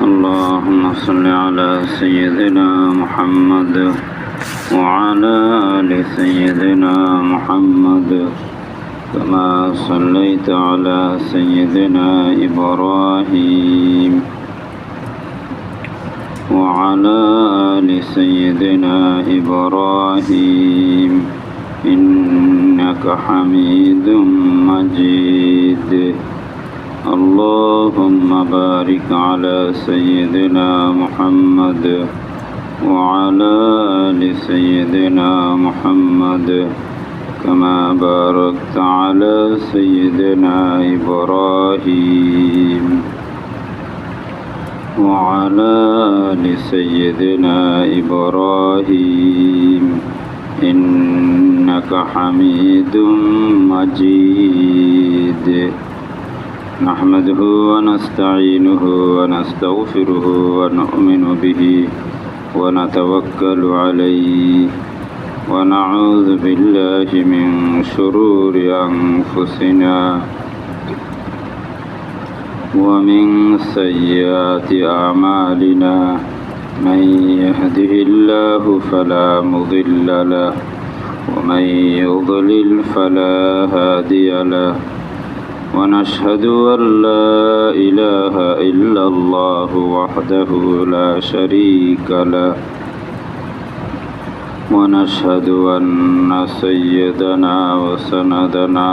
اللهم صل على سيدنا محمد وعلى آل سيدنا محمد كما صليت على سيدنا إبراهيم وعلى آل سيدنا إبراهيم إنك حميد مجيد اللهم بارك على سيدنا محمد وعلى آل سيدنا محمد كما باركت على سيدنا إبراهيم وعلى آل سيدنا إبراهيم إنك حميد مجيد نحمده ونستعينه ونستغفره ونؤمن به ونتوكل عليه ونعوذ بالله من شرور أنفسنا ومن سيئات أعمالنا من يهده الله فلا مضل له ومن يضلل فلا هادي له ونشهد أن لا إله إلا الله وحده لا شريك له ونشهد أن سيدنا وسندنا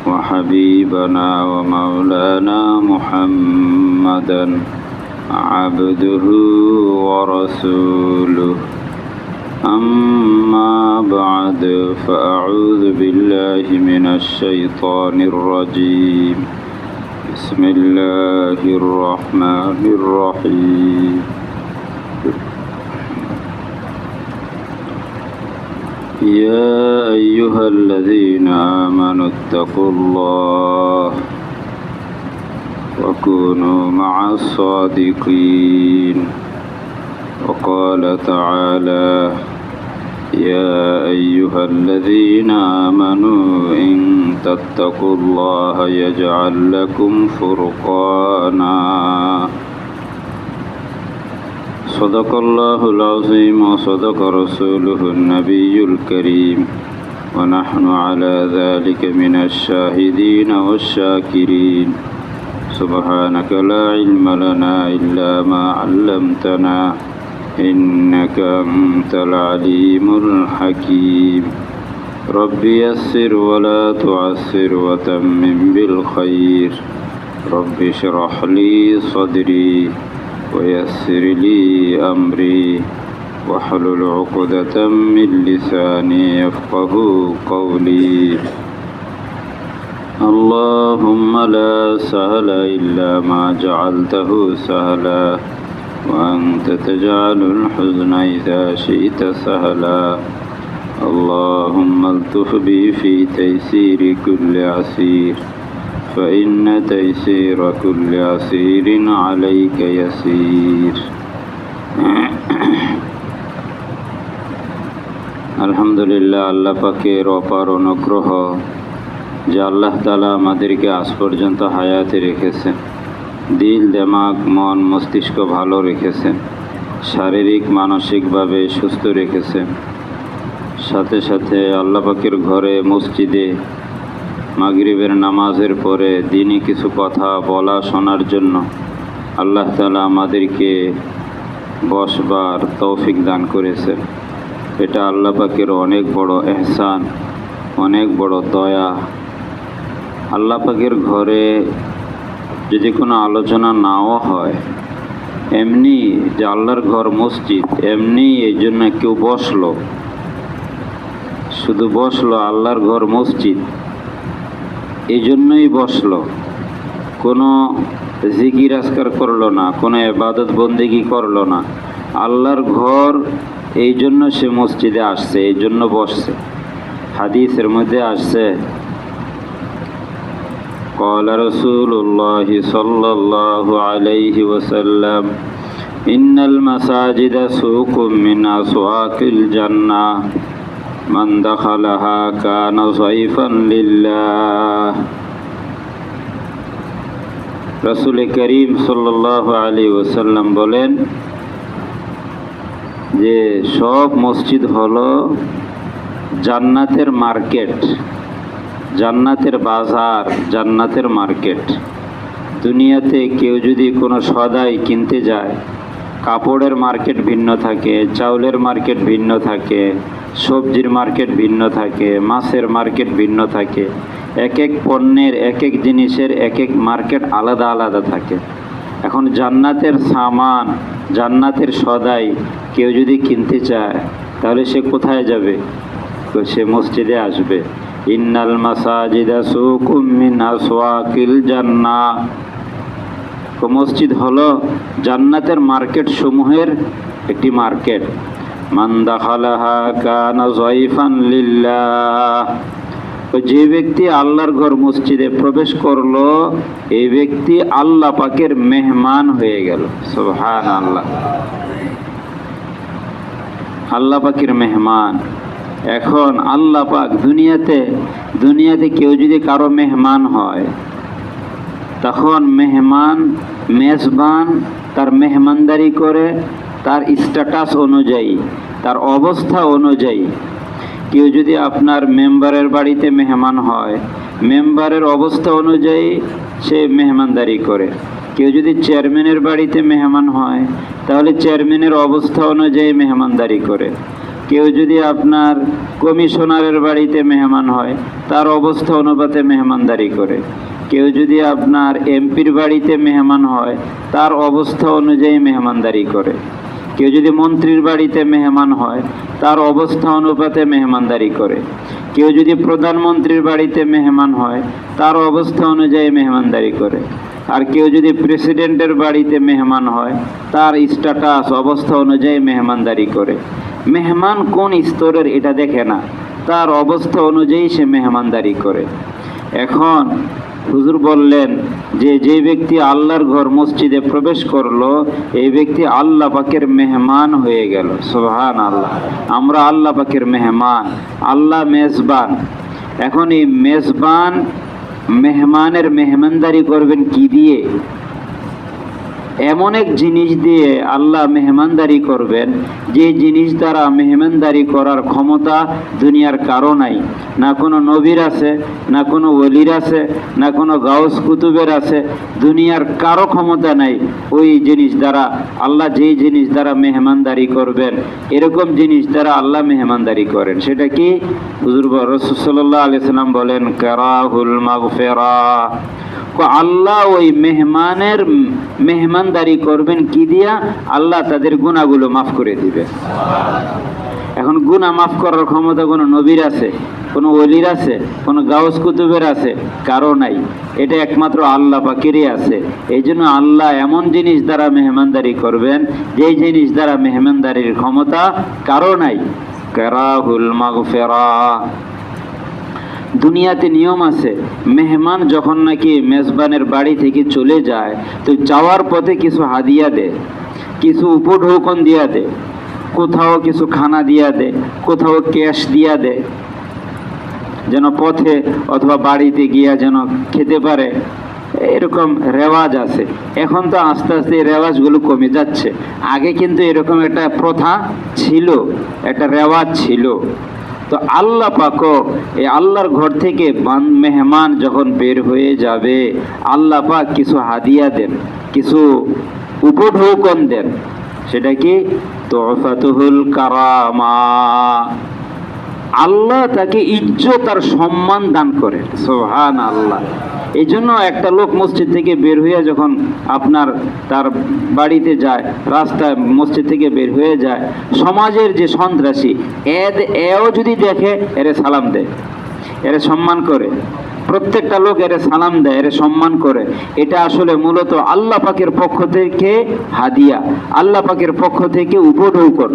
وحبيبنا ومولانا محمدا عبده ورسوله أما بعد فأعوذ بالله من الشيطان الرجيم بسم الله الرحمن الرحيم يا أيها الذين آمنوا اتقوا الله وكونوا مع الصادقين وقال تعالى يا أيها الذين آمنوا إن تتقوا الله يجعل لكم فرقانا صدق الله العظيم وصدق رسوله النبي الكريم ونحن على ذلك من الشاهدين والشاكرين سبحانك لا علم لنا إلا ما علمتنا إنك أنت العليم الحكيم رب يسر ولا تعسر وتمم بالخير رب اشرح لي صدري ويسر لي أمري واحلل عقدة من لساني يفقه قولي اللهم لا سهل إلا ما جعلته سهلا وأنت تجعل الحزن إذا شئت سهلا اللهم الطف بي في تيسير كل عسير فإن تيسير كل عسير عليك يسير আলহামদুলিল্লাহ আল্লাহ পাকের অপার অনুগ্রহ যে আল্লাহ তাআলা আমাদেরকে আজ পর্যন্ত হায়াতে রেখেছেন, দিল দিমাগ মন মস্তিষ্ক ভালো রেখেছেন, শারীরিক মানসিকভাবে সুস্থ রেখেছেন। সাথে সাথে আল্লাহ পাকের ঘরে মসজিদে মাগরিবের নামাজের পরে দিনই কিছু কথা বলা শোনার জন্য আল্লাহ তাআলা আমাদেরকে বসবার তৌফিক দান করেছেন। এটা আল্লাহ পাকের অনেক বড় এহসান, অনেক বড় দয়া। আল্লাহ পাকের ঘরে যদি কোনো আলোচনা নাও হয়, এমনি যে আল্লাহর ঘর মসজিদ, এমনি এই জন্য কেউ বসলো, শুধু বসলো, আল্লাহর ঘর মসজিদ এই জন্যই বসলো, কোনো জিকির আজকার করলো না, কোনো ইবাদত বন্দেগী করলো না, আল্লাহর ঘর এই জন্য সে মসজিদে আসছে, এই জন্য বসছে। হাদিসের মধ্যে আসছে قال رسول الله صلى الله عليه وسلم إن المساجد سوق من أسواق الجنة من دخلها كان ضيفا لله রাসূল করিম সাল্লাল্লাহু আলাইহি ওয়াসাল্লাম বলেন যে সব মসজিদ হলো জান্নাতের মার্কেট, জান্নাতের বাজার, জান্নাতের মার্কেট। দুনিয়াতে কেউ যদি কোনো সদাই কিনতে যায়, কাপড়ের মার্কেট ভিন্ন থাকে, চাউলের মার্কেট ভিন্ন থাকে, সবজির মার্কেট ভিন্ন থাকে, মাছের মার্কেট ভিন্ন থাকে। এক এক পণ্যের, এক এক জিনিসের এক এক মার্কেট আলাদা আলাদা থাকে। এখন জান্নাতের সামান, জান্নাতের সদাই কেউ যদি কিনতে চায়, তাহলে সে কোথায় যাবে? সে মসজিদে আসবে। ইন্নাল মাসাজিদা সুকুম মিন আসওয়াকিল জান্নাহ। মসজিদ হলো জান্নাতের মার্কেট সমূহের একটি মার্কেট। মান দাখালাহা কানা যায়ফান লিল্লাহ। যে ব্যক্তি আল্লাহর ঘর মসজিদে প্রবেশ করলো, এই ব্যক্তি আল্লাহ পাকের মেহমান হয়ে গেল। সুবহানাল্লাহ, আল্লাহ পাকের মেহমান। এখন আল্লাহ পাক দুনিয়াতে কেউ যদি কারো মেহমান হয়, তখন মেহমান, মেজবান তার মেহমানদারি করে তার স্ট্যাটাস অনুযায়ী, তার অবস্থা অনুযায়ী। কেউ যদি আপনার মেম্বারের বাড়িতে মেহমান হয়, মেম্বারের অবস্থা অনুযায়ী সে মেহমানদারি করে। কেউ যদি চেয়ারম্যানের বাড়িতে মেহমান হয়, তাহলে চেয়ারম্যানের অবস্থা অনুযায়ী মেহমানদারি করে। কেউ যদি আপনার কমিশনারের বাড়িতে মেহমান হয়, তার অবস্থা অনুপাতে মেহমানদারি করে। কেউ যদি আপনার এমপির বাড়িতে মেহমান হয়, তার অবস্থা অনুযায়ী মেহমানদারি করে। কেউ যদি মন্ত্রীর বাড়িতে মেহমান হয়, তার অবস্থা অনুপাতে মেহমানদারি করে। কেউ যদি প্রধানমন্ত্রীর বাড়িতে মেহমান হয়, তার অবস্থা অনুযায়ী মেহমানদারি করে। আর কেউ যদি প্রেসিডেন্টের বাড়িতে মেহমান হয়, তার স্ট্যাটাস, অবস্থা অনুযায়ী মেহমানদারি করে। মেহমান কোন স্তরের এটা দেখে না, তার অবস্থা অনুযায়ী সে মেহমানদারি করে। এখন হুজুর বললেন যে ব্যক্তি আল্লাহর ঘর মসজিদে প্রবেশ করলো, এই ব্যক্তি আল্লাহ পাকের মেহমান হয়ে গেল। সুবহানাল্লাহ, আমরা আল্লাহ পাকের মেহমান, আল্লাহ মেজবান। এখন এই মেজবান মেহমানের মেহমানদারি করবেন কি দিয়ে? এমন এক জিনিস দিয়ে আল্লাহ মেহমানদারি করবেন, যে জিনিস দ্বারা মেহমানদারি করার ক্ষমতা দুনিয়ার কারো নাই। না কোনো নবীর আছে, না কোনো ওলির আছে, না কোনো গাউস কুতুবের আছে। দুনিয়ার কারো ক্ষমতা নাই ওই জিনিস দ্বারা। আল্লাহ যেই জিনিস দ্বারা মেহমানদারি করবেন, এরকম জিনিস দ্বারা আল্লাহ মেহমানদারি করেন। সেটা কি? হুজুর রাসূল সাল্লাল্লাহু আলাইহি সাল্লাম বলেন, কারাহুল মাগফিরাহ। আল্লাহ ওই মেহমানের মেহমানদারি করবেন কি দিয়া? আল্লাহ তাদের গুনাহগুলো মাফ করে দিবে। এখন গুনাহ মাফ করার ক্ষমতা কোনো নবীর আছে, কোনো ওলির আছে, কোনো গাউস কুতুবের আছে? কারো নাই। এটা একমাত্র আল্লাহ পাকেরই আছে। এই জন্য আল্লাহ এমন জিনিস দ্বারা মেহমানদারি করবেন, যেই জিনিস দ্বারা মেহমানদারির ক্ষমতা কারো নাই। কারাহুল মাগফিরাহ। দুনিয়াতে নিয়ম আছে, মেহমান যখন নাকি মেজবানের বাড়ি থেকে চলে যায়, তো যাওয়ার পথে কিছু হাদিয়া দেয়, কিছু উপঢৌকন দিয়া দেয়, কোথাও কিছু খানা দিয়া দেয়, কোথাও ক্যাশ দিয়া দেয়, যেন পথে অথবা বাড়িতে গিয়া যেন খেতে পারে। এরকম রেওয়াজ আছে। এখন তো আস্তে আস্তে এই রেওয়াজগুলো কমে যাচ্ছে। আগে কিন্তু এরকম একটা প্রথা ছিল, একটা রেওয়াজ ছিল। তো আল্লাহ পাকও এই আল্লাহর ঘর থেকে মেহমান যখন বের হয়ে যাবে, আল্লাহ পাক কিছু হাদিয়া দেন, কিছু উপঢৌকন দেন। সেটা কি? তোহফাতুহুল কারামা। আল্লাহ তাকে ইজ্জত আর সম্মান দান করেন। সুবহানাল্লাহ। এই জন্য একটা লোক মসজিদ থেকে বের হয়ে যখন আপনার তার বাড়িতে যায়, রাস্তায় মসজিদ থেকে বের হয়ে যায়, সমাজের যে সন্ত্রাসী এও যদি দেখে, এরে সালাম দেয়, এরে সম্মান করে। প্রত্যেকটা লোক এরে সালাম দেয়, এরে সম্মান করে। এটা আসলে মূলত আল্লাহ পাকের পক্ষ থেকে হাদিয়া, আল্লাহ পাকের পক্ষ থেকে উপঢৌকন।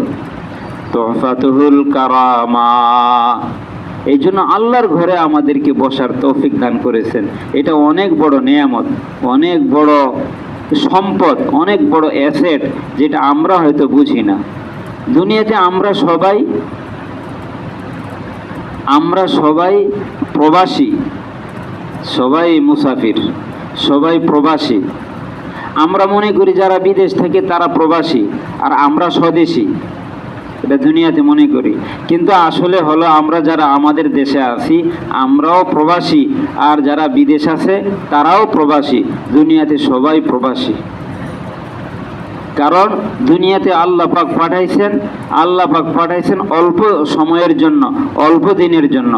তোহফাতুহুল কারামা। এই জন্য আল্লাহর ঘরে আমাদেরকে বসার তৌফিক দান করেছেন। এটা অনেক বড় নেয়ামত, অনেক বড় সম্পদ, অনেক বড় অ্যাসেট, যেটা আমরা হয়তো বুঝি না। দুনিয়াতে আমরা সবাই প্রবাসী, সবাই মুসাফির, সবাই প্রবাসী। আমরা মনে করি যারা বিদেশ থেকে তারা প্রবাসী আর আমরা স্বদেশী, এটা দুনিয়াতে মনে করি। কিন্তু আসলে হলো আমরা যারা আমাদের দেশে আছি আমরাও প্রবাসী, আর যারা বিদেশ আছে তারাও প্রবাসী। দুনিয়াতে সবাই প্রবাসী। কারণ দুনিয়াতে আল্লাহ পাক পাঠাইছেন অল্প সময়ের জন্য, অল্প দিনের জন্য।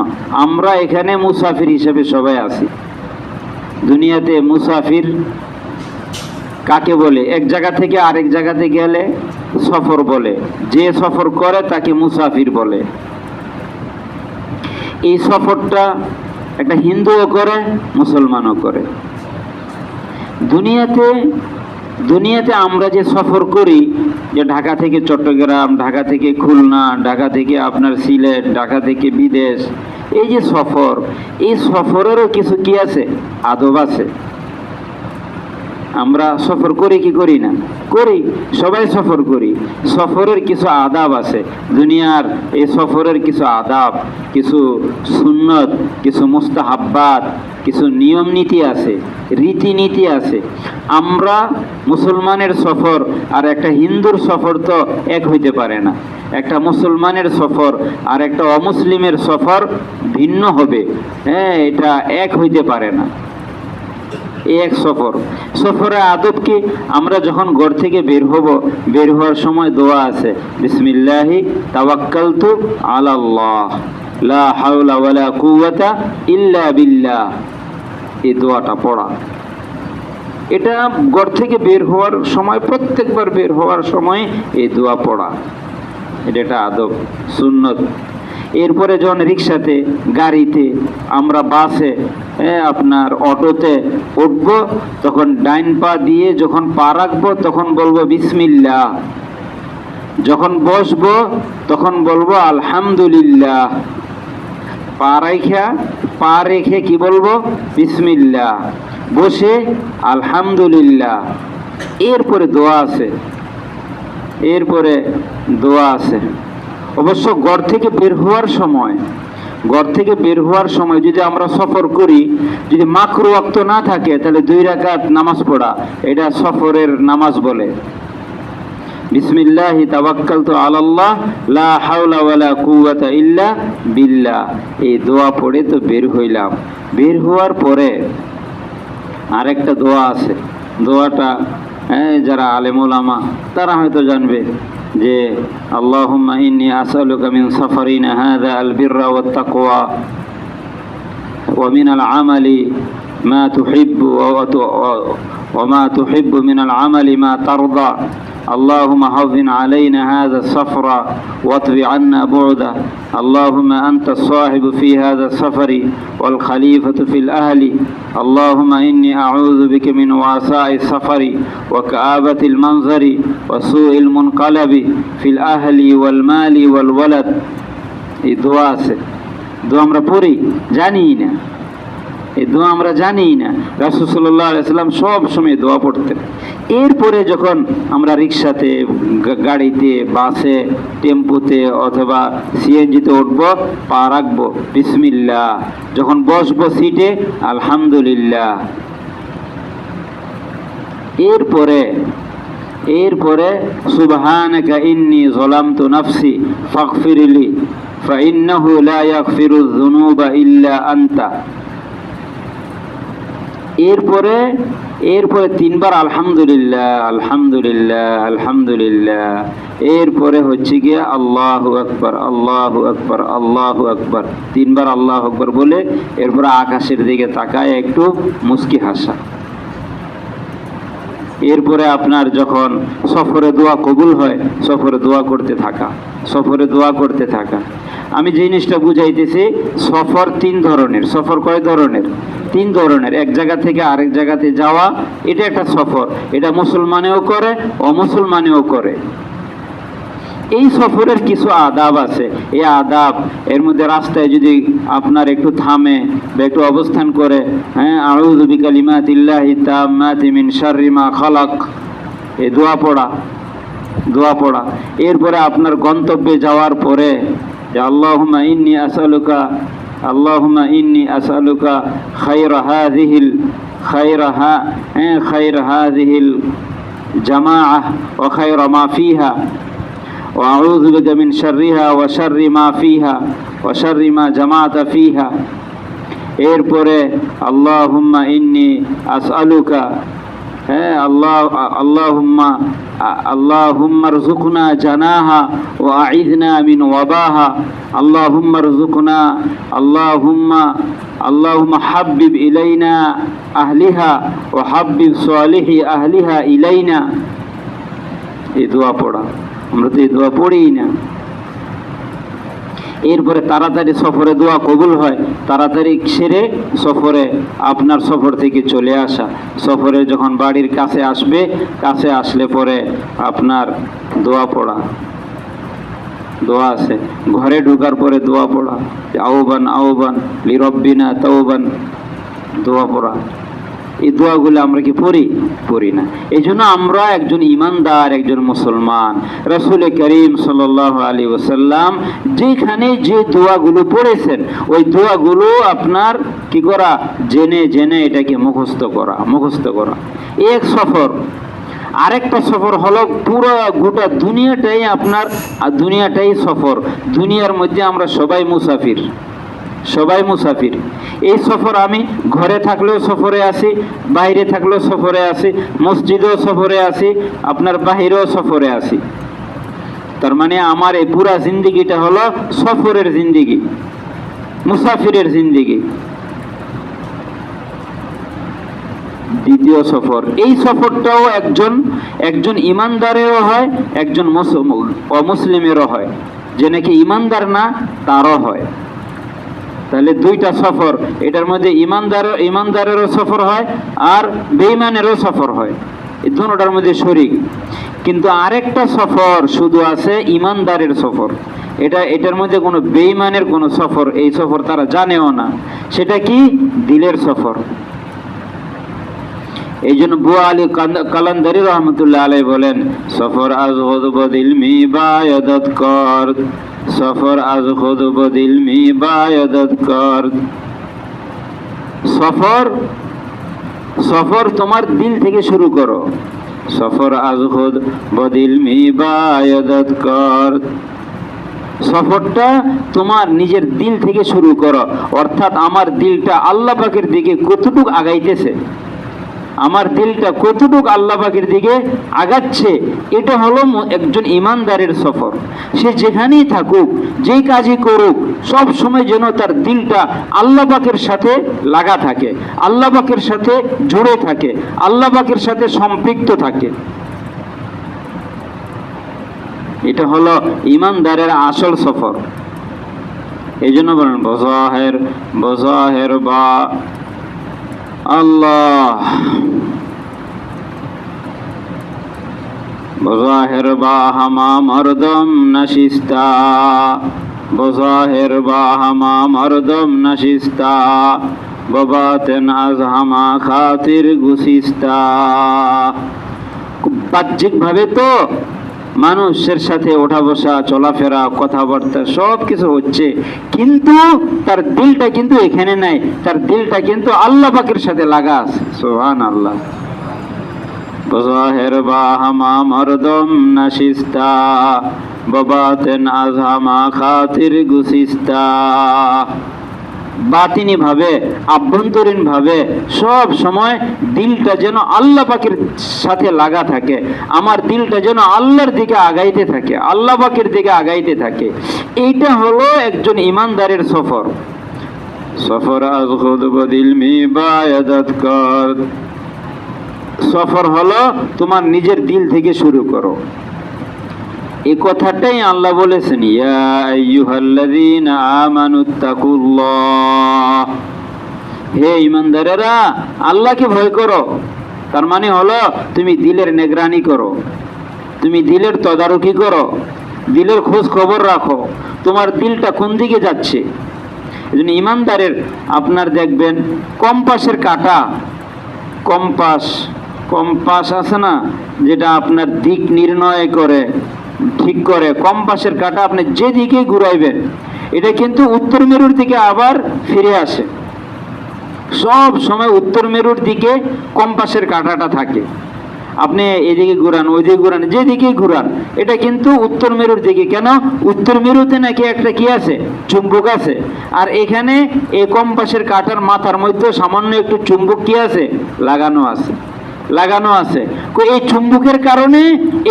আমরা এখানে মুসাফির হিসেবে সবাই আছি। দুনিয়াতে মুসাফির কাকে বলে? এক জায়গা থেকে আরেক জায়গাতে গেলে সফর বলে। যে সফর করে তাকে মুসাফির বলে। এই সফরটা একটা হিন্দুও করে, মুসলমানও করে। দুনিয়াতে আমরা যে সফর করি, যে ঢাকা থেকে চট্টগ্রাম, ঢাকা থেকে খুলনা, ঢাকা থেকে আপনার সিলেট, ঢাকা থেকে বিদেশ, এই যে সফর, এই সফরেরও কিছু কি আছে? আদব আছে। আমরা সফর করি কি করি না? করি, সবাই সফর করি। সফরের কিছু আদাব আছে। দুনিয়ার এই সফরের কিছু আদাব, কিছু সুন্নত, কিছু মুস্তাহাব্বাত, কিছু নিয়ম নীতি আছে, রীতিনীতি আছে। আমরা মুসলমানের সফর আর একটা হিন্দুর সফর তো এক হইতে পারে না। একটা মুসলমানের সফর আর একটা অমুসলিমের সফর ভিন্ন হবে। হ্যাঁ, এটা এক হইতে পারে না। এক সফরে আদব কি? আমরা যখন ঘর থেকে বের হওয়ার সময় দোয়া আছে, বিসমিল্লাহি তাওয়াক্কালতু আলাল্লাহ লা হাওলা ওয়ালা কুওয়াতা ইল্লা বিল্লাহ। এই দোয়াটা পড়া, এটা ঘর থেকে বের হওয়ার সময়, প্রত্যেকবার বের হওয়ার সময় এই দোয়া পড়া, এটা একটা আদব, সুন্নত। এরপরে যখন রিক্সাতে, গাড়িতে, আমরা বাসে, আপনার অটোতে উঠব, তখন ডাইন পা দিয়ে যখন পা রাখবো তখন বলবো বিসমিল্লাহ। যখন বসবো তখন বলবো আলহামদুলিল্লাহ। পা রেখে কি বলবো? বিসমিল্লাহ। বসে আলহামদুলিল্লাহ। এরপরে দোয়া আছে। অবশ্য ঘর থেকে বের হওয়ার সময় যদি আমরা সফর করি, যদি মাকরু ওয়াক্ত না থাকে, তাহলে 2 রাকাত নামাজ পড়া, এটা সফরের নামাজ বলে। বিসমিল্লাহি তাওয়াক্কালতু আলাল্লাহ লা হাওলা ওয়ালা কুওয়াতা ইল্লা বিল্লাহ। এই দোয়া পড়ে তো বের হইলাম। বের হওয়ার পরে আরেকটা দোয়া আছে। দোয়াটা যারা আলেম ওলামা তারা হয়তো জানবে, যে আল্লাহুম্মা ইন্নী আসআলুকা মিন সাফারিনা হাযা আল বিররা ওয়াত তাকওয়া ওয়া মিনাল আমালি মা তুহিব্বু ওয়া মা তুহিব্বু মিনাল আমালি মা তারদা। اللهم هون علينا هذا السفر واطوِ عنا بعده. اللهم أنت الصاحب في هذا السفر والخليفة في الأهل. اللهم إني أعوذ بك من وعثاء السفر وكآبة المنظر وسوء المنقلب في الأهل والمال والولد. এই দোয়া আছে। দোয়া আমরা পড়ি, জানি না। এই দোয়া আমরা জানি না। রাসূল সাল্লাল্লাহু আলাইহি সাল্লাম সব সময় দোয়া পড়তেন। এরপরে যখন আমরা রিক্সাতে, গাড়িতে, বাসে, টেম্পুতে অথবা সিএনজিতে উঠব, পা রাখবো বিসমিল্লাহ। যখন বসবো সিটে আলহামদুলিল্লাহ। এরপরে সুবহানাকা ইন্নী যালামতু নাফসি ফাগফিরলি ফাইন্নাহু লা ইয়াগফিরুয যুনুবা ইল্লা আনতা। এরপরে 3 বার আলহামদুলিল্লাহ আলহামদুলিল্লাহ আলহামদুলিল্লাহ। এরপরে হচ্ছে গিয়ে আল্লাহু আকবার আল্লাহু আকবার আল্লাহু আকবার। 3 বার আল্লাহু আকবার বলে এরপরে আকাশের দিকে তাকায় একটু মুস্কি হাসা। এরপরে আপনার যখন সফরে দোয়া কবুল হয়, সফরে দোয়া করতে থাকা। আমি যে জিনিসটা বুঝাইতেছি, সফর 3 ধরনের। সফর কয় ধরনের? 3 ধরনের। এক জায়গা থেকে আরেক জায়গাতে যাওয়া, এটা একটা সফর। এটা মুসলমানেও করে, অমুসলমানেও করে। এই সফরের কিছু আদাব আছে। এই আদাব, এর মধ্যে রাস্তায় যদি আপনার একটু থামে বা একটু অবস্থান করে, আউযু বিকালিমাতিল্লাহি তাম্মাতি মিন শাররি মা খালাক, এই দোয়া পড়া। এরপরে আপনার গন্তব্যে যাওয়ার পরে যে আল্লাহুম্মা ইন্নী আসআলুকা খায়রা خير هذه الجماعة وخير ما فيها وأعوذ بك من شرها وشر ما فيها وشر ما جمعت فيها এরপরে আল্লাহুম্মা ইন্নী আসআলুকা আল্লাহুম্মা রযুকনা জানাহা ওয়া আ'ইযনা মিন ওয়াবাহা আল্লাহুম্মা রযুকনা আল্লাহুম্মা হাব্বিব ইলাইনা আহলিহা ওয়া হাব্বিব সালিহি আহলিহা ইলাইনা। এই দোয়া পড়া, আমরা তো এই দোয়া পড়িই না। এরপরে তাড়াতাড়ি সফরে দোয়া কবুল হয়, তাড়াতাড়ি সেরে সফরে আপনার সফর থেকে চলে আসা। সফরে যখন বাড়ির কাছে আসবে, কাছে আসলে পরে আপনার দোয়া পড়া, দোয়া আছে। ঘরে ঢোকার পরে দোয়া পড়া, আওবান আওবান লিরব্বিনা তাওবান, দোয়া পড়া। এই দোয়াগুলো আমরা কি পড়ি না। এই জন্য আমরা একজন ইমানদার, একজন মুসলমান, রাসূল করিম সাল্লাল্লাহু আলাইহি ওয়াসাল্লাম যেখানে যে দোয়াগুলো পড়েছেন ওই দোয়াগুলো আপনার কি করা, জেনে জেনে এটাকে মুখস্থ করা। এক সফর। আরেকটা সফর হলো পুরো গোটা দুনিয়াটাই আপনার, দুনিয়াটাই সফর। দুনিয়ার মধ্যে আমরা সবাই মুসাফির। এই সফর আমি ঘরে থাকলেও সফরে আসি, বাইরে থাকলেও সফরে আসি, মসজিদেও সফরে আসি, আপনার বাহিরেও সফরে আসি। তার মানে আমার এই পুরা জিন্দিগিটা হলো সফরের জিন্দিগি, মুসাফিরের জিন্দিগি। দ্বিতীয় সফর, এই সফরটাও একজন ইমানদারেরও হয়, একজন অমুসলিমেরও হয়। যে নাকি ইমানদার না তারও হয়। তাহলে দুইটা সফর, এটার মধ্যে ইমানদারেরও সফর হয় আর বেঈমানেরও সফর হয়, এই দুটোটার মধ্যে শরীক। কিন্তু আরেকটা সফর শুধু আছে ইমানদারের সফর, এটার মধ্যে কোনো বেঈমানের কোনো সফর, এই সফর তারা জানেও না। সেটা কি? দিলের সফর। এই জন্য বুয়া আলী কালান্দারি রহমতুল্লাহ আলাইহি বলেন, সফর আজ খুদ বদিলমি বায়াদত কর, সফর আজ খুদ বদিলমি বায়াদত কর। সফর তোমার দিল থেকে শুরু করো। সফর আজ খুদ বদিলমি বায়াদত কর। সফরটা তোমার নিজের দিল থেকে শুরু করো। অর্থাৎ আমার দিলটা আল্লাহ পাকের দিকে কতটুকু আগাইতেছে, আমার দিলটা কতটুকু আল্লাহ পাকের দিকে আগাচ্ছে, এটা হলো একজন ইমানদারের সফর। সে যেখানেই থাকুক, যেই কাজই করুক, সব সময় যেন তার দিলটা আল্লাহ পাকের সাথে লাগা থাকে, আল্লাহ পাকের সাথে জুড়ে থাকে, আল্লাহ পাকের সাথে সম্পৃক্ত থাকে। এটা হলো ইমানদারের আসল সফর। এই জন্য বলেন বজাহের বা আল্লাহ, বজাহের বা হামা মরদম নশিস্তা, বজাহের বা হামা মরদম নশিস্তা, বাবাতেন আজ হামা খাতির গুসিস্তা। বাহ্যিক ভাবে তো মানুষের সাথে ওঠা বসা, চলাফেরা, কথাবার্তা সব কিছু হচ্ছে, কিন্তু তার দিলটা কিন্তু এখানে নাই, তার দিলটা কিন্তু আল্লাহ পাকের সাথে লাগা আছে। সুবহানাল্লাহ। বজাহের বা হামা মরদম নশিস্তা, বাবাতেন আজ হামা খাতির গুসিস্তা। বাতিনি ভাবে, আভ্যন্তরীণ ভাবে সব সময় দিলটা যেন আল্লাহ পাকের সাথে লাগা থাকে, আমার দিলটা যেন আল্লাহর দিকে আগাইতে থাকে, আল্লাহ পাকের দিকে আগাইতে থাকে। এইটা হলো একজন ইমানদারের সফর। সফর আজ খুদ বদিলমি বায়াদত কর। সফর হলো তোমার নিজের দিল থেকে শুরু করো। এই কথাটাই আল্লাহ বলেছেন, ইয়া আইয়ুহাল্লাযীনা আমানুত্তাকুল্লাহ, হে ঈমানদারেরা আল্লাহকে ভয় করো। তার মানে হলো তুমি দিলের নিগরানি করো, তুমি দিলের তদারকি করো, দিলের খোঁজ খবর রাখো, তোমার দিলটা কোন দিকে যাচ্ছে। এজন্য ঈমানদারের আপনার দেখবেন কম্পাসের কাঁটা, কম্পাস আছে না, যেটা আপনার দিক নির্ণয় করে, ঠিক করে। কম্পাসের কাঁটা আপনি যেদিকে ঘুরাইবেন এটা কিন্তু উত্তর মেরুর দিকে আবার ফিরে আসে। সব সময় উত্তর মেরুর দিকে কম্পাসের কাঁটাটা থাকে। আপনি এদিকে ঘুরান, ওইদিকে ঘুরান, যেদিকেই ঘুরান, এটা কিন্তু উত্তর মেরুর দিকে। কেন? উত্তর মেরুতে নাকি একটা কি আছে, চুম্বক আছে। আর এখানে এই কম্পাসের কাঁটার মাথার মধ্যে সামান্য একটু চুম্বক কি আছে, লাগানো আছে, লাগানো আছে। এই চুম্বকের কারণে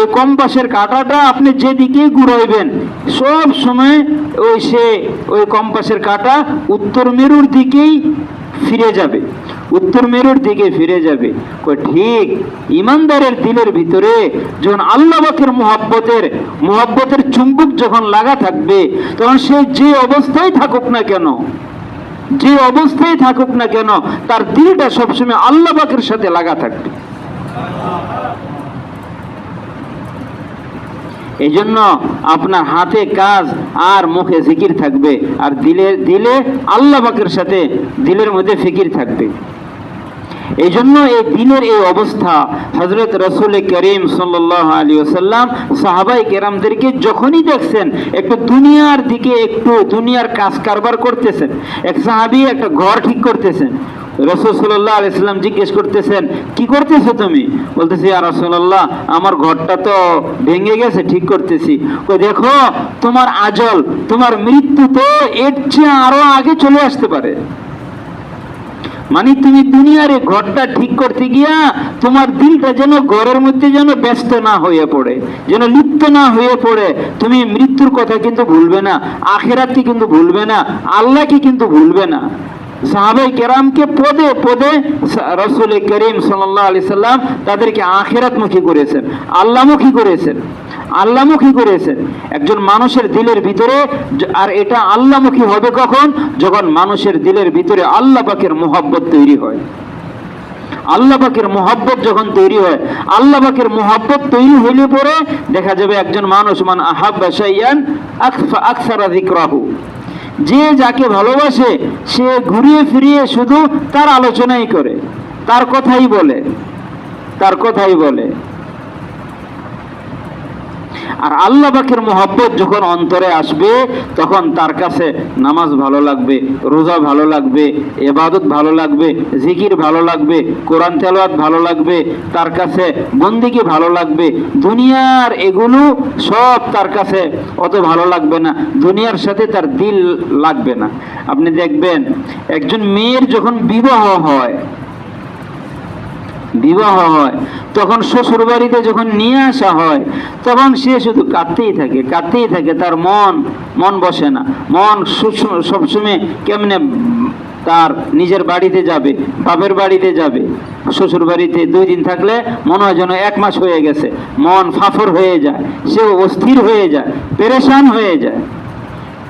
এই কম্পাসের কাঁটাটা আপনি যেদিকেই ঘুরাইবেন সব সময় ওই কম্পাসের কাঁটা উত্তর মেরুর দিকেই ফিরে যাবে, উত্তর মেরুর দিকে ফিরে যাবে। ঠিক ইমানদারের দিলের ভিতরে যখন আল্লাহ পাকের মুহাব্বতের চুম্বক যখন লাগা থাকবে, তখন সে যে অবস্থায় থাকুক না কেন, যে অবস্থায় থাকুক না কেন, তার দিলটা সবসময় আল্লাহ পাকের সাথে লাগা থাকবে। এই জন্য আপনার হাতে কাজ আর মুখে জিকির থাকবে, আর দিলে আল্লাহ পাকের সাথে দিলের মধ্যে ফিকির থাকবে। এই জন্য এই দিনের এই অবস্থা হযরত রাসূল করিম সাল্লাল্লাহু আলাইহি ওয়াসাল্লাম সাহাবায়ে কেরামদেরকে যখনই দেখছেন একটু দুনিয়ার দিকে, একটু দুনিয়ার কাজ কারবার করতেছেন, এক সাহাবী একটা ঘর ঠিক করতেছেন, রাসূল সাল্লাল্লাহু আলাইহি ওয়াসাল্লাম জিজ্ঞেস করতেছেন, কি করতেছো তুমি? বলতেছি, ইয়া রাসূলুল্লাহ, আমার ঘরটা তো ভেঙে গেছে, ঠিক করতেছি। দেখো, তোমার আজল, তোমার মৃত্যু তো এর চেয়ে আরো আগে চলে আসতে পারে। মানে তুমি দুনিয়ার এই ঘরটা ঠিক করতে গিয়া তোমার দিলটা যেন ঘরের মধ্যে যেন ব্যস্ত না হয়ে পড়ে, যেন লিপ্ত না হয়ে পড়ে। তুমি মৃত্যুর কথা কিন্তু ভুলবে না, আখিরাতকে কিন্তু ভুলবে না, আল্লাহকে কিন্তু ভুলবে না। সাহাবায়ে কেরামকে পদে পদে রাসূল করিম সাল্লাল্লাহু আলাইহি সাল্লাম তাদেরকে আখিরাতমুখী করেছেন, আল্লাহমুখী করেছেন, আল্লাহমুখী করেছেন একজন মানুষের দিলের ভিতরে। আর এটা আল্লাহমুখী হবে কখন? যখন মানুষের দিলের ভিতরে আল্লাহ পাকের মুহাব্বত তৈরি হয়। আল্লাহ পাকের মুহাব্বত যখন তৈরি হয়, আল্লাহ পাকের মুহাব্বত তৈরি হইলে পরে দেখা যাবে একজন মানুষ, মান আহাব্বা শাইয়ান আকসারা যিকরাহু, যে যাকে ভালোবাসে সে ঘুরিয়ে ফিরিয়ে শুধু তার আলোচনাই করে, তার কথাই বলে, তার কথাই বলে। আর আল্লাহ পাকের মুহাব্বত যখন অন্তরে আসবে, তখন তার কাছে নামাজ ভালো লাগবে, রোজা ভালো লাগবে, ইবাদত ভালো লাগবে, জিকির ভালো লাগবে, কোরআন তেলাওয়াত ভালো লাগবে, তার কাছে বন্দেগী ভালো লাগবে। দুনিয়ার এগুলো সব তার কাছে অত ভালো লাগবে না, দুনিয়ার সাথে তার দিল লাগবে না। আপনি দেখবেন একজন মেয়ের যখন বিবাহ হয়, বিবাহ হয়, তখন শ্বশুর বাড়িতে যখন নিয়ে আসা হয়, তখন সে শুধু কাঁদতেই থাকে, কাঁদতেই থাকে, তার মন বসে না। মন সবসময় কেমনে তার নিজের বাড়িতে যাবে, বাপের বাড়িতে যাবে। শ্বশুর বাড়িতে 2 দিন থাকলে মনে হয় যেন 1 মাস হয়ে গেছে, মন ফাফর হয়ে যায়, সে অস্থির হয়ে যায়, পেরেশান হয়ে যায়।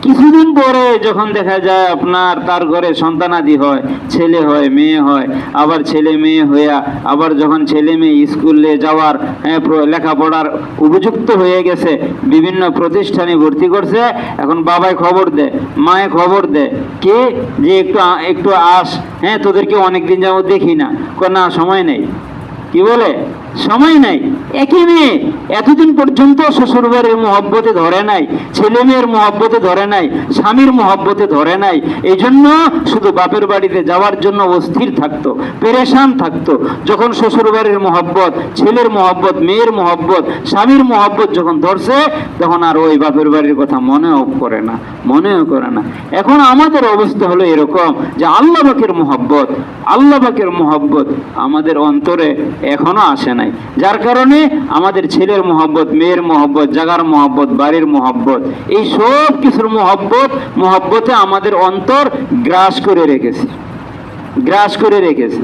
কিছুদিন পরে যখন দেখা যায় আপনার তার ঘরে সন্তানাদি হয়, ছেলে হয়, মেয়ে হয়, আবার ছেলে মেয়ে হইয়া আবার যখন ছেলে মেয়ে স্কুলে যাওয়ার লেখাপড়ার উপযুক্ত হয়ে গেছে, বিভিন্ন প্রতিষ্ঠানে ভর্তি করছে, এখন বাবাই খবর দেয়, মায়ে খবর দেয়, কে যে একটু আস, তোদেরকে অনেকদিন যাবত দেখি না, না সময় নেই। কি বলে? সময় নাই। একই মেয়ে এতদিন পর্যন্ত শ্বশুরবাড়ির মহব্বতে ধরে নাই, ছেলে মেয়ের মহব্বতে ধরে নাই, স্বামীর মহব্বতে ধরে নাই। এই জন্য শুধু বাপের বাড়িতে যাওয়ার জন্য অস্থির থাকতো, পেরেশান থাকতো। যখন শ্বশুরবাড়ির মহব্বত, ছেলের মহব্বত, মেয়ের মহব্বত, স্বামীর মহব্বত যখন ধরছে, তখন আর ওই বাপের বাড়ির কথা মনেও করে না, মনেও করে না। এখন আমাদের অবস্থা হলো এরকম যে আল্লাহ পাকের মহব্বত, আল্লাহ পাকের মহব্বত আমাদের অন্তরে এখনো আসে নাই, যার কারণে আমাদের ছেলের মহব্বত, মেয়ের মহব্বত, জাগার মহব্বত, বাড়ির মহব্বত, এই সব কিছুর মহব্বতে আমাদের অন্তর গ্রাস করে রেখেছে, গ্রাস করে রেখেছে।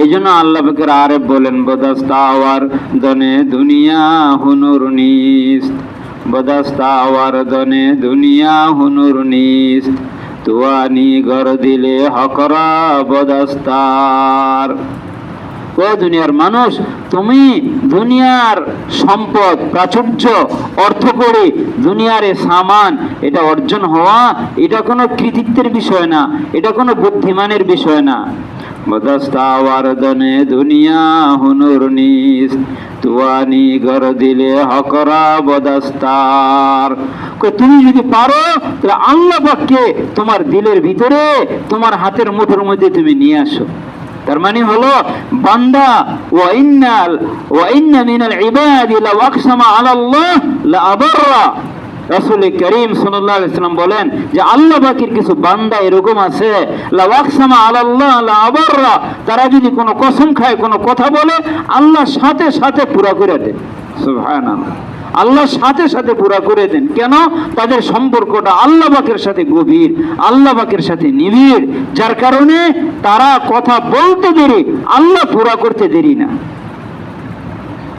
এই জন্য আল্লাহ পাকের আরেফ বলেন, বদাস্তাওয়ার দনে দুনিয়া হুনুর নিস্ত, বদাস্তাওয়ার দনে দুনিয়া হুনুর নিস্ত, তুয়ানি গর দিলে হকরা বদাস্তার। ও দুনিয়ার মানুষ, তুমি দুনিয়ার সম্পদ, প্রাচুর্য, অর্থকড়ি, দুনিয়ার সামান, এটা অর্জন হওয়া, এটা কোনো কৃতিত্বের বিষয় না, এটা কোনো বুদ্ধিমানের বিষয় না। বদস্তাওয়ারদনে দুনিয়া হুনুর নিস তুয়ানি গর দিলে হকরা বদস্তার। তুমি যদি পারো তাহলে আল্লাহ পাককে তোমার দিলের ভিতরে, তোমার হাতের মুঠোর মধ্যে তুমি নিয়ে আসো। তার মানে হলো বান্দা ওয়া ইন্না মিনাল ইবাদি লাউ আকসামা আলাল্লাহ লা আবাররা। রাসূল করিম সাল্লাল্লাহু আলাইহি ওয়াসাল্লাম বলেন যে আল্লাহ পাকের কিছু বান্দা এরকম আছে, লাউ আকসামা আলাল্লাহ লা আবাররা, তারা যদি কোনো কসম খায়, কোনো কথা বলে, আল্লাহ সাথে সাথে পুরা করে দেন। সুবহানাল্লাহ, আল্লাহ সাথে সাথে পুরা করে দেন। কেন? তাদের সম্পর্কটা আল্লাহ পাকের সাথে গভীর, আল্লাহ পাকের সাথে নিবিড়, যার কারণে তারা কথা বলতে দেরি, আল্লাহ পুরা করতে দেরি না।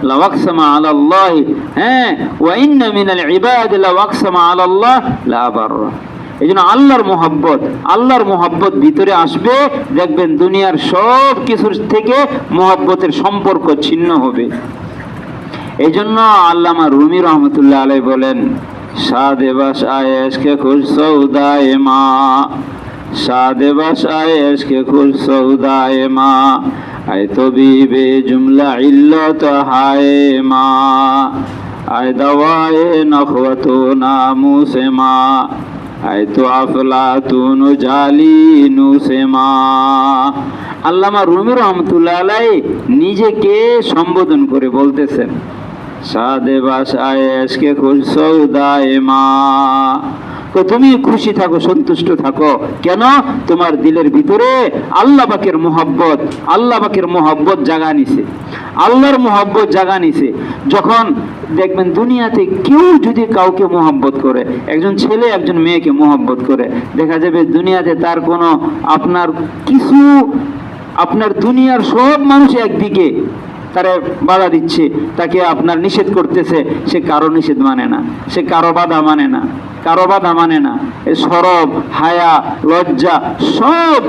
লাউ আকসামা আলাল্লাহ, হ্যাঁ, ওয়া ইন্না মিনাল ইবাদি লাউ আকসামা আলাল্লাহ লা আবাররা। এইজন্য আল্লাহর মোহাব্বত ভিতরে আসবে, দেখবেন দুনিয়ার সব কিছুর থেকে মোহাব্বতের সম্পর্ক ছিন্ন হবে। এই জন্য আল্লামা রুমি রহমতুল্লাহ আলাইহি বলেন, সাদে বাস আয়েশ কে খুশ সৌদায়ে মা, সাদে বাস আয়েশ কে খুশ সৌদায়ে মা, আয় তবিবে জুমলা ইল্লত হায়ে মা, আয় দাওয়ায়ে নখওয়াতু নামুসে মা, আয় তো আফলাতুন জালিনুসে মা। আল্লামা রুমি রহমতুল্লাহ আলাইহি নিজেকে সম্বোধন করে বলতেছেন, সাদে বাস আয়েশ কে খুশ সৌদায়ে মা। তুমি খুশি থাকো, সন্তুষ্ট থাকো। কেন? তোমার দিলের ভিতরে আল্লাহ পাকের মোহব্বত জাগা নিছে, আল্লাহর মোহব্বত জাগা নিছে। যখন দেখবেন দুনিয়াতে কেউ যদি কাউকে মোহব্বত করে, একজন ছেলে একজন মেয়েকে মোহব্বত করে, দেখা যাবে দুনিয়াতে তার কোনো আপনার দুনিয়ার সব মানুষ একদিকে তারা বাধা দিচ্ছে, তাকে আপনার নিষেধ করতেছে, সে কারো নিষেধ মানে না, সে কারো বাধা মানে না। এই সরব, হায়া, লজ্জা সব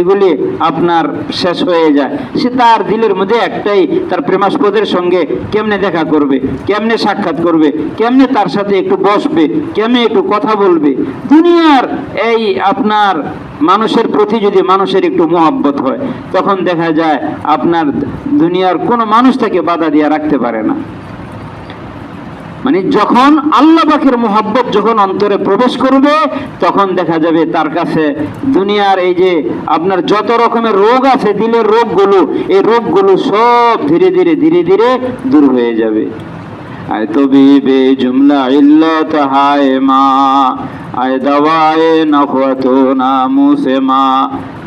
এগুলি আপনার শেষ হয়ে যায়। সে তার দিলের মধ্যে একটাই, তার প্রেমাস্পদের সঙ্গে কেমনে দেখা করবে, কেমনে সাক্ষাৎ করবে, কেমনে তার সাথে একটু বসবে, কেমনে একটু কথা বলবে। দুনিয়ার এই আপনার মানুষের প্রতি যদি মানুষের একটু মোহাব্বত হয়, তখন দেখা যায় আপনার দুনিয়ার কোনো মানুষ তাকে বাধা দিয়ে রাখতে পারে না। মানে যখন আল্লাহ পাকের মোহাব্বত যখন অন্তরে প্রবেশ করবে, তখন দেখা যাবে তার কাছে দুনিয়ার এই যে আপনার যত রকমের রোগ আছে, দিলের রোগগুলো, এই রোগগুলো সব ধীরে ধীরে দূর হয়ে যাবে। আয় তবিবে জুমলা ইল্লত হায় মা, আয় দাওয়ায়ে নখওয়াতু নামুসে মা,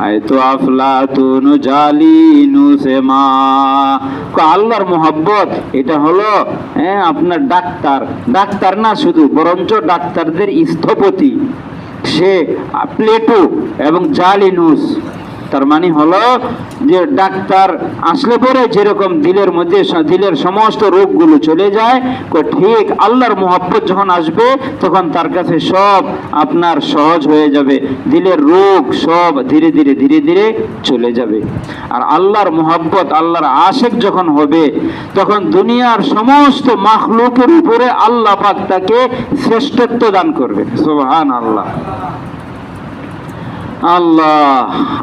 আয় তো আফলাতুন জালিনুসে মা। আল্লাহর মোহাব্বত এটা হলো আপনার ডাক্তার না শুধু, বরঞ্চ ডাক্তারদের স্থপতি সে প্লেটো এবং জালিনুস। তার মানে হলো যে ডাক্তার আসলে পরে যেরকম দিলের মধ্যে দিলের সমস্ত রোগগুলো চলে যায়, ঠিক আল্লাহর মোহাব্বত যখন আসবে তখন তার কাছে সব আপনার সহজ হয়ে যাবে, দিলের রোগ সব ধীরে ধীরে চলে যাবে। আর আল্লাহর মোহাব্বত, আল্লাহর আশেক যখন হবে, তখন দুনিয়ার সমস্ত মাখলুকের উপরে আল্লাহ পাক তাকে শ্রেষ্ঠত্ব দান করবে। সুবহানাল্লাহ।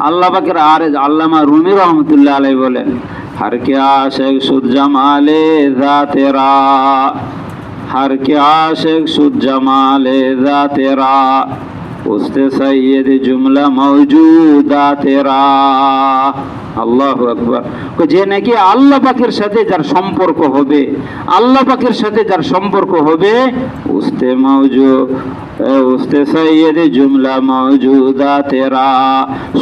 আল্লাহ পাকের আল্লামা রুমি রহমতুল্লাহ আলাইহি বলেন, हर के आशिक शुद जमाले ज़ातेरा, हर के आशिक शुद जमाले ज़ातेरा, उस्ते सैयद जुमला मौजूदा तेरा। আল্লাহু আকবার। যে নাকি আল্লাহ পাকের সাথে যার সম্পর্ক হবে, আল্লাহ পাকের সাথে যার সম্পর্ক হবে, উস্তে সৈয়দ জুমলা মৌজুদা তেরা,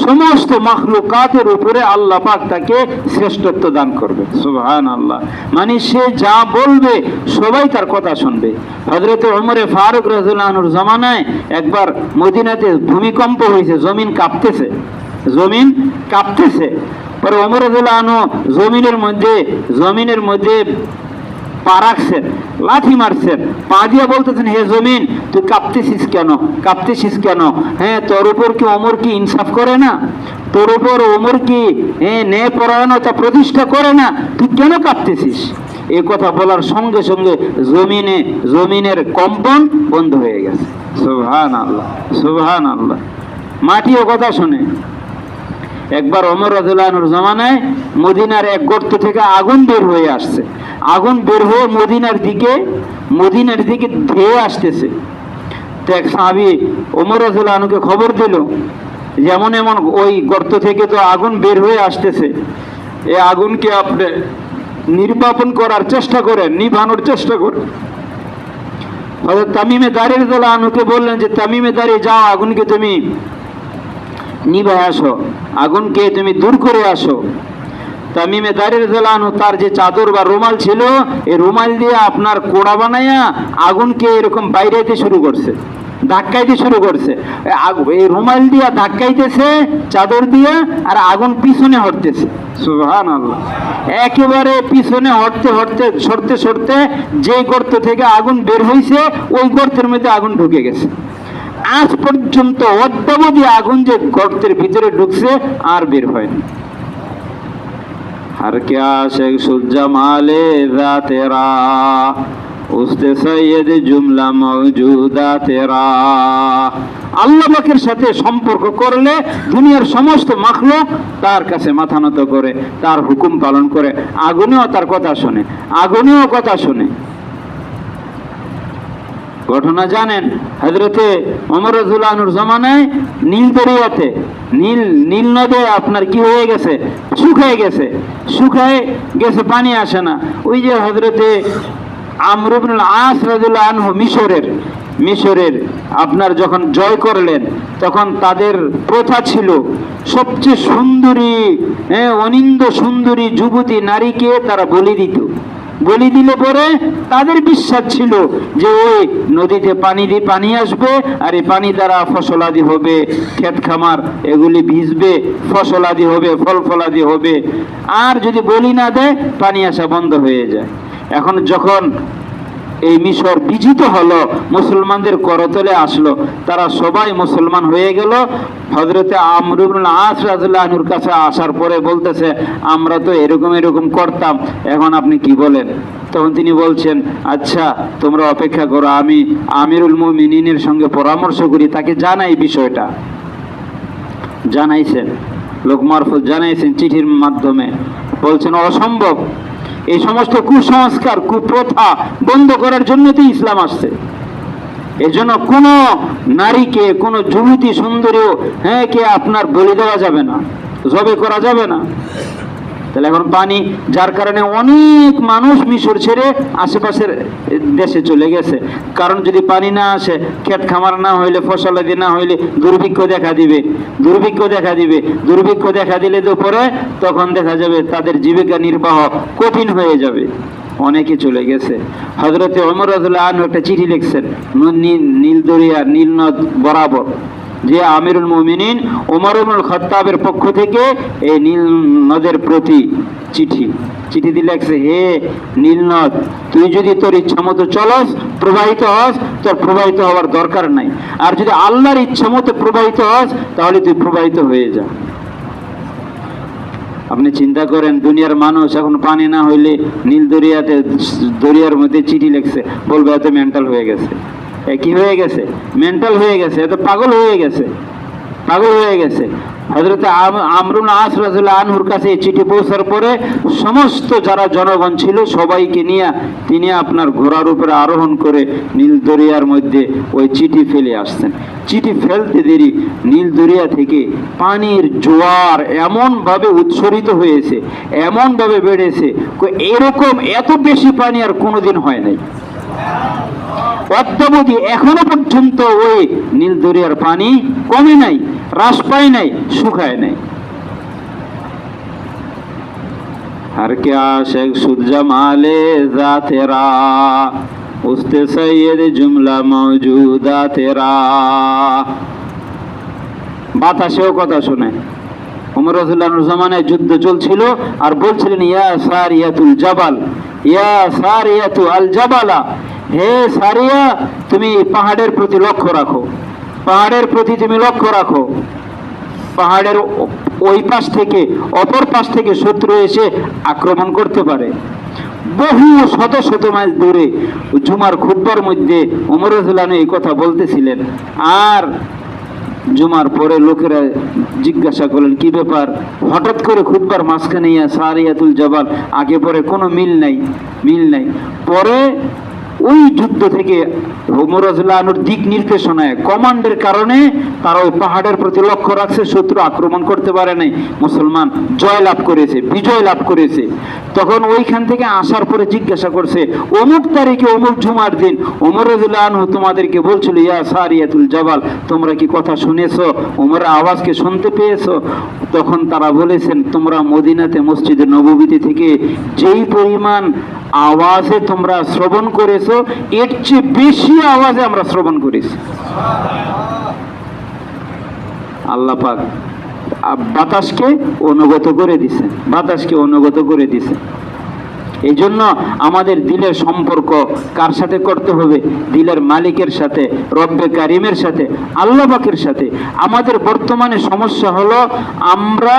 সমস্ত মাখলুকাতের উপরে আল্লাহ পাক তাকে শ্রেষ্ঠত্ব দান করবে। সুবহানাল্লাহ। মানে সে যা বলবে সবাই তার কথা শুনবে। হযরত ওমর ফারুক রাদিয়াল্লাহু আনহুর জামানায় একবার মদিনাতে ভূমিকম্প হয়েছে, জমিন কাঁপতেছে। পরে ওমর রাদিয়াল্লাহু আনহু জমিনের মধ্যে পা রাখছেন, লাথি মারছেন, পা দিয়ে বলতেছেন, হে জমিন তুই কাঁপতেছিস কেন? হ্যাঁ, তোর উপর কি ওমর কি ইনসাফ করে না? তোর উপর ওমর কি ন্যায় পরায়ণতা প্রতিষ্ঠা করে না? তুই কেন কাঁপতেছিস? এই কথা বলার সঙ্গে সঙ্গে জমিনের কম্পন বন্ধ হয়ে গেছে। সুবহানাল্লাহ, সুবহানাল্লাহ। মাটিও কথা শুনে। একবার ওমর রাদিয়াল্লাহু আনহুর জামানায় মদিনার এক গর্ত থেকে আগুন বের হয়ে আসছে। আগুন বের হয়ে মদিনার দিকে ধেয়ে আসতেছে। তো এক সাহাবী ওমর রাদিয়াল্লাহু আনহুকে খবর দিল, যেমন এমন ওই গর্ত থেকে তো আগুন বের হয়ে আসতেছে, এই আগুনকে আপনি নির্বাপন করার চেষ্টা করেন, নিভানোর চেষ্টা করেন। হযরত তামিমে দারী রাদিয়াল্লাহু আনহুকে বললেন যে, তামিমে দারী, যাও আগুনকে তুমি নিভায় আসো, আগুনকে তুমি দূর করে আসো। তামিমে দারী রাদিয়াল্লাহু আনহু তার যে চাদর বা রুমাল ছিল, এই রুমাল দিয়ে আপনার কোড়া বানাইয়া আগুনকে এরকম বাইরাইতে শুরু করছে, ধাক্কাইতে শুরু করছে। এই রুমাল দিয়া ধাক্কাইতেছে চাদর দিয়া, আর আগুন পিছনে হটতেছে। সুবহানাল্লাহ। একেবারে পিছনে সরতে সরতে যে গর্ত থেকে আগুন বের হয়েছে ওই গর্তের মধ্যে আগুন ঢুকে গেছে। আজ পর্যন্ত অদ্যাবধি আগুন যে গর্তের ভিতরে ঢুকছে আর বের হয়নি। हर क्या शेख सुज्जमाले ज़ा तेरा उस्ते सैयद जुमला मौजूदा तेरा। আল্লাহ পাকের সাথে সম্পর্ক করলে দুনিয়ার সমস্ত মাখলুক তার কাছে মাথা নত করে, তার হুকুম পালন করে। আগুনেও তার কথা শোনে, আগুনেও কথা শোনে। ঘটনা জানেন, হযরতে ওমর রাদিয়াল্লাহু আনহুর জামানায় নীল দরিয়াতে নীল নদে আপনার কি হয়ে গেছে, শুকিয়ে গেছে, পানি আসে না। ওই যে হযরতে আমর ইবনুল আস রাদিয়াল্লাহু আনহু মিশরের আপনার যখন জয় করলেন, তখন তাদের প্রথা ছিল সবচেয়ে সুন্দরী, অনিন্দ সুন্দরী যুবতী নারীকে তারা বলি দিলে পরে তাদের বিশ্বাস ছিল যে ওই নদীতে পানি আসবে, আর এই পানি দ্বারা ফসলাদি হবে, ক্ষেত খামার এগুলি ভিজবে, ফসলাদি হবে, ফলাদি হবে। আর যদি বলি না দেয়, পানি আসা বন্ধ হয়ে যায়। এখন যখন এই মিশর বিজিত হলো, মুসলমানদের করতলে আসলো, তারা সবাই মুসলমান হয়ে গেল। হযরতে আমর ইবনুল আস রাদিয়াল্লাহু আনহুর কাছে আসার পরে বলতেছে, আমরা তো এরকম করতাম, এখন আপনি কি বলেন? তখন তিনি বলছেন, আচ্ছা তোমরা অপেক্ষা করো, আমি আমিরুল মুমিনিনের সঙ্গে পরামর্শ করি, তাকে জানাই বিষয়টা। জানাইছেন, লোক মারফত জানাইছেন চিঠির মাধ্যমে। বলছেন অসম্ভব, এই সমস্ত কুসংস্কার কুপ্রথা বন্ধ করার জন্য তো ইসলাম আসছে। এজন্য কোন নারীকে, কোন যুবতী সুন্দরী কে আপনার বলি দেওয়া যাবে না, জবে করা যাবে না। তাহলে এখন পানি, যার কারণে অনেক মানুষ মিশর ছেড়ে আশেপাশের দেশে চলে গেছে। কারণ যদি পানি না আসে, ক্ষেত খামার না হইলে, ফসলাদি না হইলে দুর্ভিক্ষ দেখা দিলে তো পরে তখন দেখা যাবে তাদের জীবিকা নির্বাহ কঠিন হয়ে যাবে। অনেকে চলে গেছে। হযরতে ওমর রাদিয়াল্লাহু আনহু একটা চিঠি লিখছেন নীল দরিয়া, নীল নদ বরাবর, যে আমিরুল মুমিনিন ওমর ইবনুল খাত্তাবের পক্ষ থেকে এই নীল নদের প্রতি চিঠি দিয়ে লেখছে, হে নীল নদ, তুই যদি তোর ইচ্ছা মতো চলস, প্রবাহিত হস, তোর প্রবাহিত হওয়ার দরকার নাই। আর যদি আল্লাহর ইচ্ছা মতো প্রবাহিত হস, তাহলে তুই প্রবাহিত হয়ে যা। আপনি চিন্তা করেন, দুনিয়ার মানুষ এখন পানি না হইলে দরিয়ার মধ্যে চিঠি লিখছে, বলবে এত মেন্টাল হয়ে গেছে। কি হয়ে গেছে? মেন্টাল হয়ে গেছে, এত পাগল হয়ে গেছে। হযরতে আমর ইবনুল আস রাদিয়াল্লাহু আনহুর কাছে এই চিঠি পৌঁছার পরে সমস্ত যারা জনগণ ছিল সবাইকে নিয়ে তিনি আপনার ঘোড়ার উপরে আরোহণ করে নীল দরিয়ার মধ্যে ওই চিঠি ফেলে আসছেন। চিঠি ফেলতে দেরি নীল দরিয়া থেকে পানির জোয়ার এমনভাবে উৎসরিত হয়েছে, এমনভাবে বেড়েছে, এরকম এত বেশি পানি আর কোনোদিন হয় নাই। অদ্যাবধি এখনো পর্যন্ত ওই নীল দরিয়ার পানি কমে নাই, হ্রাস পায় নাই, শুকায় নাই। हर क्या शेख सुज्जमाले ज़ा तेरा उस्ते सैयद जुमला मौजूदा तेरा। বাতাসেও কথা শুনে। ওমর রাদিয়াল্লাহু আনহুর জামানায় যুদ্ধ চলছিল, আর বলছিলেন, ইয়া সারিয়াতুল জাবাল, ইয়া সারিয়াতু আল জাবালা, হে সারিয়া, তুমি পাহাড়ের প্রতি লক্ষ্য রাখো, পাহাড়ের ওই পাশ থেকে অপর পাশ থেকে শত্রু এসে আক্রমণ করতে পারে। বহু শত মাইল দূরে জুমার খুতবার মধ্যে ওমর রাদিয়াল্লাহু আনহু এই কথা বলতেছিলেন। আর জুমার পরে লোকেরা জিজ্ঞাসা করলেন কি ব্যাপার, হঠাৎ করে খুতবার মাঝখানে সারিয়াতুল জাবাল, আগে পরে কোনো মিল নাই। পরে ওই যুদ্ধ থেকে ওমর রাদিয়াল্লাহু আনহুর দিক নির্দেশনায় কমান্ডের কারণে তারা ওই পাহাড়ের প্রতি লক্ষ্য রাখছে, শত্রু আক্রমণ করতে পারে নাই, মুসলমান জয় লাভ করেছে, বিজয় লাভ করেছে। তখন ওইখান থেকে আসার পরে জিজ্ঞাসা করছে অমুক তারিখে অমুক জুমার দিন ওমর রাদিয়াল্লাহু আনহু তোমাদেরকে বলছিল ইয়া সারিয়াতুল জাবাল, তোমরা কি কথা শুনেছো, ওমরের আওয়াজকে শুনতে পেয়েছো? তখন তারা বলেছেন তোমরা মদিনাতে মসজিদে নববীতে থেকে যেই পরিমাণ আওয়াজে তোমরা শ্রবণ করেছো এর চেয়ে বেশি আওয়াজে আমরা শ্রবণ করেছি। আল্লাহ পাক বাতাসকে অনুগত করে দিছে। এই জন্য আমাদের দিলের সম্পর্ক কার সাথে করতে হবে? দিলের মালিকের সাথে, রব্বে কারিমের সাথে, আল্লাহ পাকের সাথে। আমাদের বর্তমানে সমস্যা হলো আমরা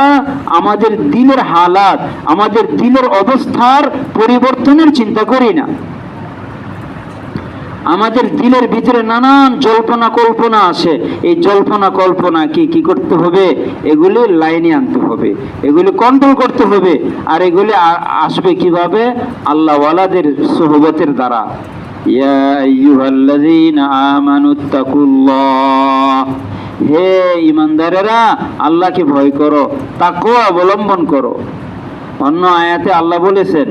আমাদের দিলের হালাত, আমাদের দিলের অবস্থার পরিবর্তনের চিন্তা করি না। আমাদের দিলের ভিতরে নানান জল্পনা কল্পনা আসে, এই জল্পনা কল্পনা কি করতে হবে? এগুলি লাইনে আনতে হবে, এগুলি কন্ট্রোল করতে হবে। আর এগুলি আসবে কিভাবে? আল্লাহ ওয়ালাদের সোহবতের দ্বারা। ইয়া আইয়ুহাল্লাযীনা আমানুত্তাকুল্লাহ, হে ঈমানদারেরা আল্লাহকে ভয় করো, তাকওয়া অবলম্বন করো। অন্য আয়াতে আল্লাহ বলেছেন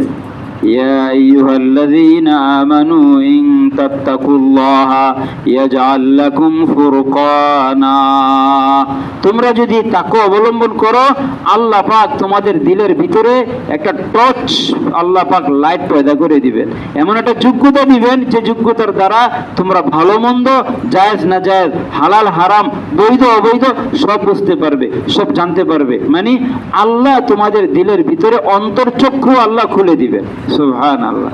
ইয়া আইয়ুহাল্লাযীনা আমানু ইন তাত্তাকুল্লাহা ইয়াজআল লাকুম ফুরকানা, তোমরা যদি তাকওয়া অবলম্বন করো আল্লাহ পাক তোমাদের দিলের ভিতরে একটা টর্চ, আল্লাহ পাক লাইট পয়দা করে দিবেন, এমন একটা যোগ্যতা দিবেন যে যোগ্যতার দ্বারা তোমরা ভালো মন্দ, জায়েজ না জায়েজ, হালাল হারাম, বৈধ অবৈধ সব বুঝতে পারবে, সব জানতে পারবে। মানে আল্লাহ তোমাদের দিলের ভিতরে অন্তর্চক্ষু আল্লাহ খুলে দিবেন। সুবহানাল্লাহ।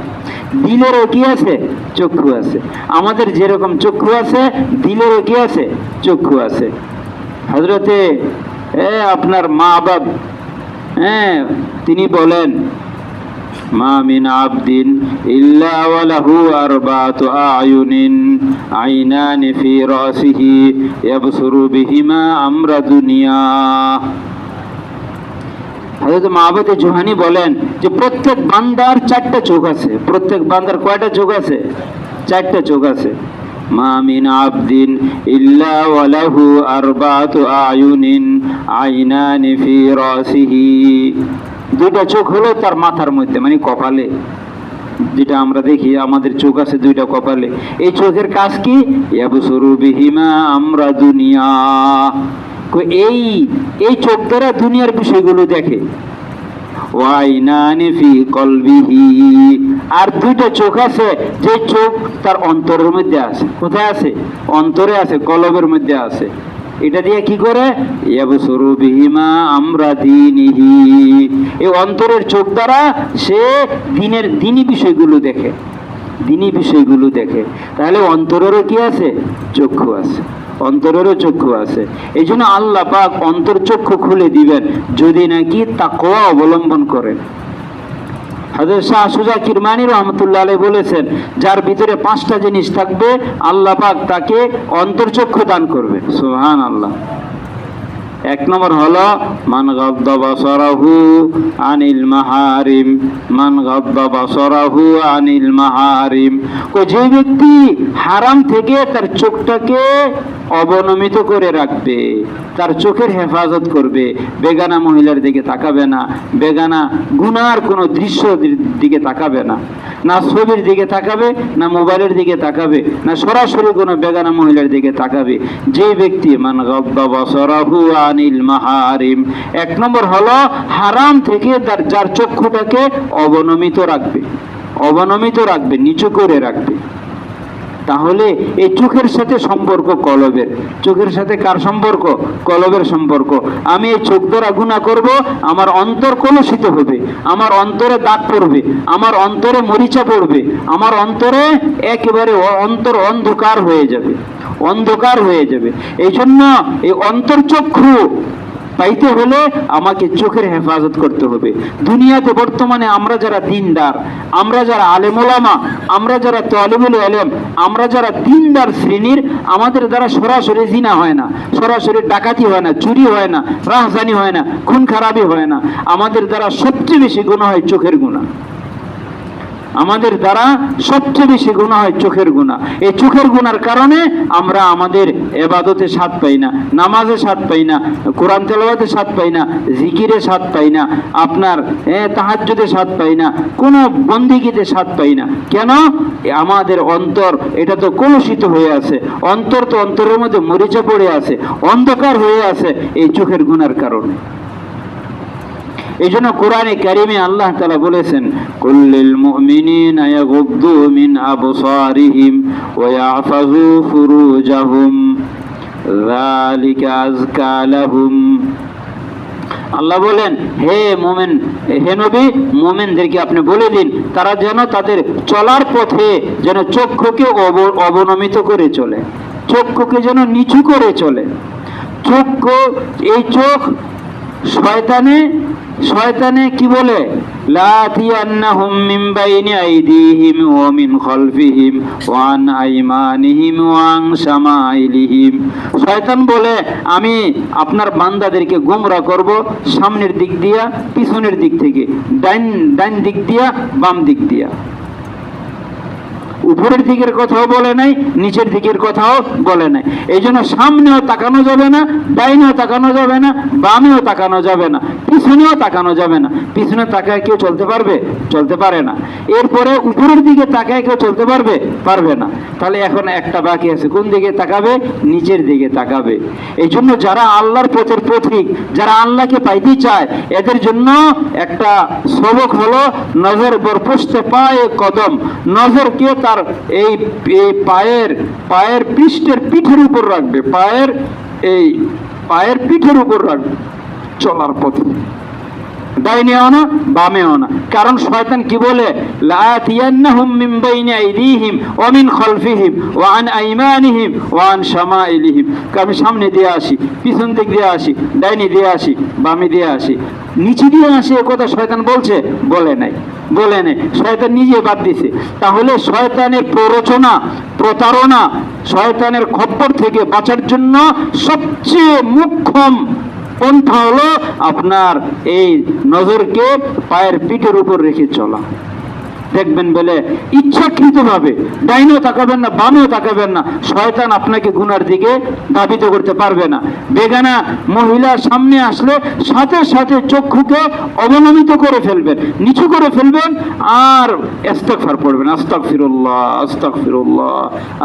দিলেরও কি আছে? চক্ষু আছে। আমাদের যেরকম চক্ষু আছে দিলেরও কি আছে? চক্ষু আছে। হযরতে আপনার মা বাপ তিনি বলেন মা মিন আবদিন ইল্লা ওয়ালাহু আরবাতু আয়ুনিন আইনানি ফি রাসিহি ইয়াবসুরু বিহিমা আমরা দুনিয়া। হযরত মাহবুব জোহানি বলেন যে প্রত্যেক বান্দার 4টা চোখ আছে। প্রত্যেক বান্দার কয়টা চোখ আছে? 4টা চোখ আছে। মা মিন আবদিন ইল্লা ওয়ালাহু আরবাতু আয়ুনিন আইনানি ফি রাসিহি, 2টা চোখ হলো তার মাথার মধ্যে, মানে কপালে। যেটা আমরা দেখি আমাদের চোখ আছে 2টা কপালে। এই চোখের কাজ কি? ইয়াবসুরু বিহিমা আমরা দুনিয়া, এই চোখ দ্বারা দুনিয়ার বিষয়গুলো দেখে। ওয়াইনানি ফি কলবিহি, আর 2টা চোখ আছে যে চোখ তার অন্তরের মধ্যে আছে। কোথায় আছে? অন্তরে আছে, কলবের মধ্যে আছে। এটা দিয়ে কি করে? ইয়াবসুরু বিহিমা আমরা দীনিহি, এই অন্তরের চোখ দ্বারা সে দিনী বিষয়গুলো দেখে, দিনী বিষয়গুলো দেখে। তাহলে অন্তরেরও কি আছে? চক্ষু আছে, অন্তরেরও চক্ষু আছে। এই জন্য আল্লাহ পাক অন্তর্চক্ষু খুলে দিবেন যদি নাকি তাকওয়া অবলম্বন করেন। হযরত শাহ সুজা কিরমানি রহমতুল্লাহ আলাইহি বলেছেন যার ভিতরে 5টা জিনিস থাকবে আল্লাহ পাক তাকে অন্তর্চক্ষু দান করবে। সুবহানাল্লাহ। 1 নম্বর হলো মান গাদ্দা বাসারাহু আনিল মাহারিম, মান গাদ্দা বাসারাহু আনিল মাহারিম, যে ব্যক্তি হারাম থেকে তার চোখটাকে অবনমিত করে রাখবে, তার চোখের হেফাজত করবে, বেগানা মহিলার দিকে তাকাবে না, বেগানা গুনার কোনো দৃশ্যের দিকে তাকাবে না, না ছবির দিকে তাকাবে, না মোবাইলের দিকে তাকাবে, না সরাসরি কোনো বেগানা মহিলার দিকে তাকাবে। যে ব্যক্তি মান গাদ্দা বাসারাহু আনিল মাহারিম, 1 নম্বর হলো হারাম থেকে যার চক্ষুটাকে অবনমিত রাখবে, নিচু করে রাখবে। তাহলে এই চোখের সাথে সম্পর্ক কলবের। চোখের সাথে কার সম্পর্ক? কলবের সম্পর্ক। আমি এই চোখ দ্বারা গুনাহ করব, আমার অন্তর কলুষিত হবে, আমার অন্তরে দাগ পড়বে, আমার অন্তরে মরিচা পড়বে, আমার অন্তরে একেবারে অন্তর অন্ধকার হয়ে যাবে। এই জন্য এই অন্তর্চক্ষু পাইতে হলে আমাকে চোখের হেফাজত করতে হবে। দুনিয়াতে বর্তমানে আমরা যারা দিনদার, আমরা যারা আলেম ওলামা, আমরা যারা তালিবুল ইলম, আমরা যারা দিনদার শ্রেণীর, আমাদের দ্বারা সরাসরি জিনা হয় না, সরাসরি ডাকাতি হয় না, চুরি হয় না, রাহজানি হয় না, খুন খারাপি হয় না। আমাদের দ্বারা সবচেয়ে বেশি গুনাহ হয় চোখের গুনাহ। আমাদের দ্বারা সবচেয়ে বেশি গুনাহ হয় চোখের গুনাহ। এই চোখের গুনার কারণে আমরা আমাদের ইবাদতে স্বাদ পাই না, নামাজে স্বাদ পাই না, কোরআন তেলাওয়াতে স্বাদ পাই না, জিকিরে স্বাদ পাই না, আপনার তাহাজ্জুদে স্বাদ পাই না, কোনো বন্দিগিতে স্বাদ পাই না। কেন? আমাদের অন্তর এটা তো কলুষিত হয়ে আছে, অন্তর তো অন্তরের মধ্যে মরিচা পড়ে আছে, অন্ধকার হয়ে আছে এই চোখের গুনার কারণে। এই জন্য কোরআনে কারিমে আল্লাহ তাআলা বলেছেন, কুল্লিল মুমিনিনা ইয়াগুদ্দু মিন আবসারিহিম ওয়া ইয়াহফাযু ফুরুজাহুম যালিকা আযকা লাহুম। আল্লাহ বলেন, হে মুমিন, হে নবী, মুমিনদেরকে আপনি বলে দিন তারা যেন তাদের চলার পথে যেন চক্ষুকে অবনমিত করে চলে, চক্ষুকে যেন নিচু করে চলে। চক্ষু, এই চোখ শয়তানে কি বলে, লাতিয়ান্নাহুম মিন বাইনি আইদিহিম ওয়া মিন খালফিহিম ওয়া আন আইমানিহিম ওয়া আন শামাইলিহিম। শয়তান বলে আমি আপনার বান্দাদেরকে গোমরাহ করব সামনের দিক দিয়া, পিছনের দিক থেকে, ডাইন দিক দিয়া, বাম দিক দিয়া। উপরের দিকের কথাও বলে নাই, নিচের দিকের কথাও বলে নাই। এই জন্য সামনেও তাকানো যাবে না, ডাইনেও তাকানো যাবে না, বামেও তাকানো যাবে না, পিছনেও তাকানো যাবে না। পিছনে তাকায় কেউ চলতে পারবে? চলতে পারে না। এরপরে উপরের দিকে তাকায় কেউ চলতে পারবে? পারবে না। তাহলে এখন একটা বাকি আছে, কোন দিকে তাকাবে? নিচের দিকে তাকাবে। এই জন্য যারা আল্লাহর পথের পথিক, যারা আল্লাহকে পাইতে চায়, এদের জন্য একটা সবক হলো নজর বরপোস্তে পায়ে কদম। নজরকে তার এই পায়ের পৃষ্ঠের পিঠের উপর রাখবে, পায়ের পিঠের উপর রাখবে চলার পথে, ডাইনেও না, বামেও না। কারণ শয়তান কি বলে, লাতিয়ান্নাহুম মিন বাইনি আইদিহিম ওয়া মিন খালফিহিম ওয়া আন আইমানিহিম ওয়া আন শামাইলিহিম। আমি সামনে দিয়ে আসি, পিছন দিক দিয়ে আসি, ডাইনে দিয়ে আসি, বামে দিয়ে আসি, নিচে দিয়ে আসি, এ কথা শয়তান বলছে? বলে নাই। শয়তান নিজে বাদ দিছে। তাহলে শয়তানের প্ররোচনা, প্রতারণা, শয়তানের খপ্পর থেকে বাঁচার জন্য সবচেয়ে মুখ্যম পন্থা হলো আপনার এই নজরকে পায়ের পিঠের উপর রেখে চলা। দেখবেন বলে ইচ্ছাকৃতভাবে ডাইনেও তাকাবেন না, বামেও তাকাবেন না, শয়তান আপনাকে গুনার দিকে ধাবিত করতে পারবে না। বেগানা মহিলা সামনে আসলে সাথে সাথে চক্ষুকে অবনমিত করে ফেলবেন, নিচু করে ফেলবেন, আর ইস্তিগফার পড়বেন, আস্তাগফিরুল্লাহ আস্তাগফিরুল্লাহ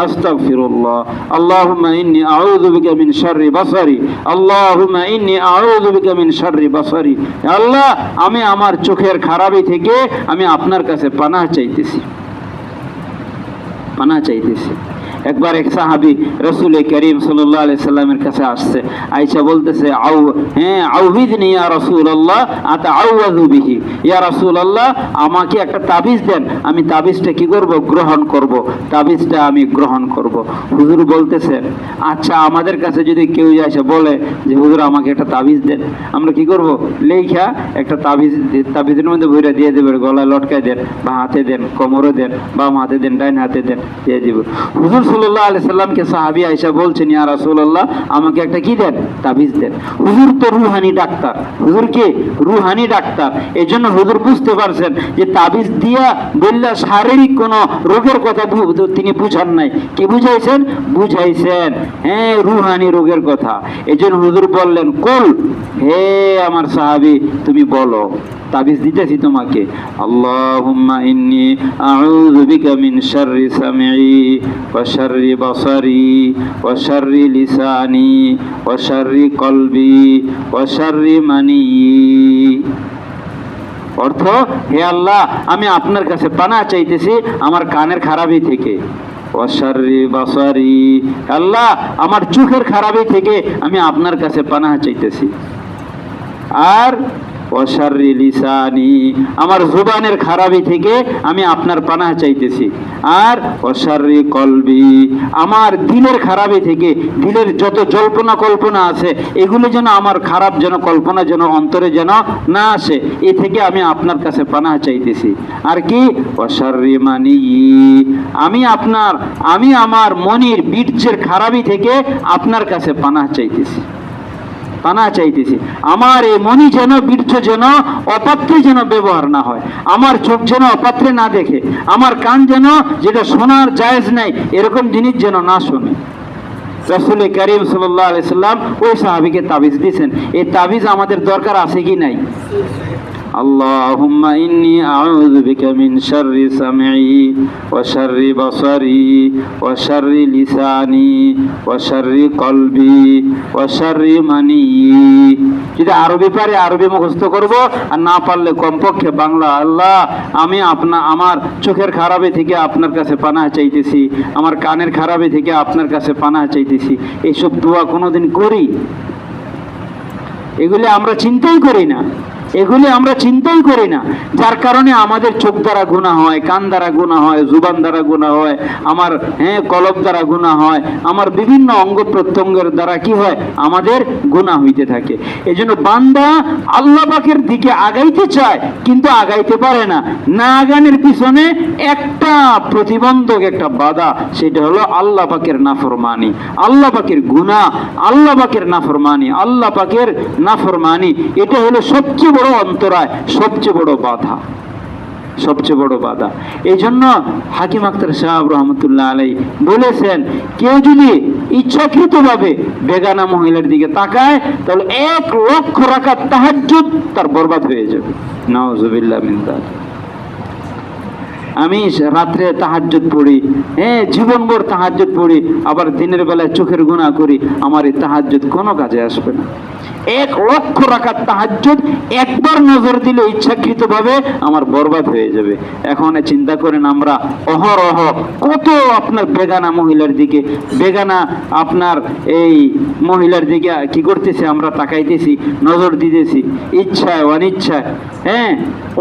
আস্তাগফিরুল্লাহ, আল্লাহুম্মা ইন্নী আউযু বিকা মিন শাররি বাসারি, আল্লাহুম্মা ইন্নী আউযু বিকা মিন শাররি বাসারি। আল্লাহ, আমি আমার চোখের খারাপি থেকে আমি আপনার কাছে পানাহ চাইতেছি। একবার এক সাহাবী রাসূল করিম সাল্লাল্লাহু আলাইহি সাল্লামের কাছে আসছে, আয়েশা বলতেছে, আউযিদনি ইয়া রাসূলুল্লাহ আতাআওয়াযু বিহি। ইয়া রাসূলুল্লাহ, আমাকে একটা তাবিজ দেন, আমি তাবিজটা কি করব? গ্রহণ করব, তাবিজটা আমি গ্রহণ করব। হুজুর বলতেছে, আচ্ছা আমাদের কাছে যদি কেউ এসে বলে যে হুজুর আমাকে একটা তাবিজ দেন, আমরা কি করব? লেখা একটা তাবিজের মধ্যে ভরে দিয়ে দেব, গলায় লটকায় দেন, বা হাতে দেন, কোমরে দেন, বাম হাতে দেন, ডাইন হাতে দেন, দিয়ে দিব। হুজুর সাল্লাল্লাহু আলাইহি সাল্লামকে সাহাবী আয়েশা বলছেন, ইয়া রাসূলুল্লাহ, আমাকে একটা কি দেন? তাবিজ দেন। হুজুর তো রুহানি ডাক্তার, হুজুর কি? Rouhani doctor. এই জন্য হুজুর বুঝতে পারছেন যে তাবিজ দিয়া বললে শারীরিক কোনো রোগের কথা তিনি বুঝান নাই। কি বুঝাইছেন? রুহানি রোগের কথা। এই জন্য হুজুর বললেন, কুল, হে আমার সাহাবী, তুমি বলো, তাবিজ দিতেছি তোমাকে। আল্লাহুম্মা ইন্নী আউযু বিকা মিন শাররি সামঈ ওয়া শাররি বাসারি ওয়া শাররি লিসানি ওয়া শাররি কলবি ওয়া শাররি মানি। অর্থ, হে আল্লাহ, আমি আপনার কাছে পানাহ চাইতেছি আমার কানের খারাপি থেকে, ওয়া শাররি বাসারি, আল্লাহ আমার চোখের খারাপি থেকে আমি আপনার কাছে পানাহ চাইতেছি, আর ওয়া শাররি লিসানি, আমার জুবানের খারাপি থেকে আমি আপনার পানাহ চাইতেছি। আর ওয়া শাররি কলবি, আমার দিলের খারাপি থেকে, দিলের যত জল্পনা কল্পনা আছে এগুলো যেন, আমার খারাপ যেন কল্পনা যেন অন্তরে যেন না আসে, এ থেকে আমি আপনার কাছে পানাহ চাইতেছি। আর কি, ওয়া শাররি মানি, আমি আমার মনির বীর্যের খারাপি থেকে আপনার কাছে পানাহ চাইতেছি, পানাহ চাইতেছি। আমার এই মনি যেন, বীর্য যেন অপাত্রে যেন ব্যবহার না হয়, আমার চোখ যেন অপাত্রে না দেখে, আমার কান যেন যেটা শোনার জায়েজ নাই এরকম জিনিস যেন না শোনে। রাসূল করিম সাল্লাল্লাহু আলাইহি সাল্লাম ওই সাহাবীকে তাবিজ দিয়েছেন। এই তাবিজ আমাদের দরকার আছে কি নাই? আল্লাহুম্মা ইন্নী আউযু বিকা মিন শাররি সামঈ ওয়া শাররি বাসারি ওয়া শাররি লিসানি ওয়া শাররি কলবি ওয়া শাররি মানি। যদি আরবি পারে আরবি মুখস্থ করব, আর না পারলে কমপক্ষে বাংলা, আল্লাহ আমি আমার চোখের খারাপি থেকে আপনার কাছে পানাহ চাইতেছি, আমার কানের খারাপি থেকে আপনার কাছে পানাহ চাইতেছি। এইসব দোয়া কোনোদিন করি? এগুলি আমরা চিন্তাই করি না, এগুলি আমরা চিন্তাই করি না, যার কারণে আমাদের চোখ দ্বারা গুনাহ হয়, কান দ্বারা গুনাহ হয়, জুবান দ্বারা গুনাহ হয়, আমার কলব দ্বারা গুনাহ হয়, আমার বিভিন্ন অঙ্গ প্রত্যঙ্গের দ্বারা কি হয়, আমাদের গুনাহ হইতে থাকে। এই জন্য বান্দা আল্লাহ পাকের দিকে আগাইতে চায় কিন্তু আগাইতে পারে না। না আগানোর পিছনে একটা প্রতিবন্ধক, একটা বাধা, সেটা হলো আল্লাহ পাকের নাফরমানি, আল্লাহ পাকের গুনাহ, আল্লাহ পাকের নাফরমানি, আল্লাহ পাকের নাফরমানি। এটা হলো সবচেয়ে বড় অন্তরায়, সবচেয়ে বড় বাধা, সবচেয়ে বড় বাধা। এই জন্য হাকিম আখতার সাহেব রহমতুল্লাহ আলাই বলেছেন, কেউ যদি ইচ্ছাকৃতভাবে বেগানা মহিলার দিকে তাকায় তাহলে 1 লক্ষ রাকাত তাহাজ্জুদ তার বরবাদ হয়ে যাবে। নাউজুবিল্লাহ মিন যালিক। আমি রাত্রে তাহাজ্জুদ পড়ি, জীবনভর তাহাজ্জুদ পড়ি, আবার দিনের বেলায় চোখের গুনাহ করি, আমার এই তাহাজ্জুদ কোনো কাজে আসবে না। 1 লক্ষ রাকাত তাহাজ্জুদ একবার নজর দিলে ইচ্ছাকৃতভাবে আমার বরবাদ হয়ে যাবে। এখন চিন্তা করেন, আমরা অহরহ কত আপনার বেগানা মহিলার দিকে, বেগানা আপনার এই মহিলার দিকে কি করতেছি, আমরা তাকাইতেছি, নজর দিতেছি, ইচ্ছায় অনিচ্ছায়।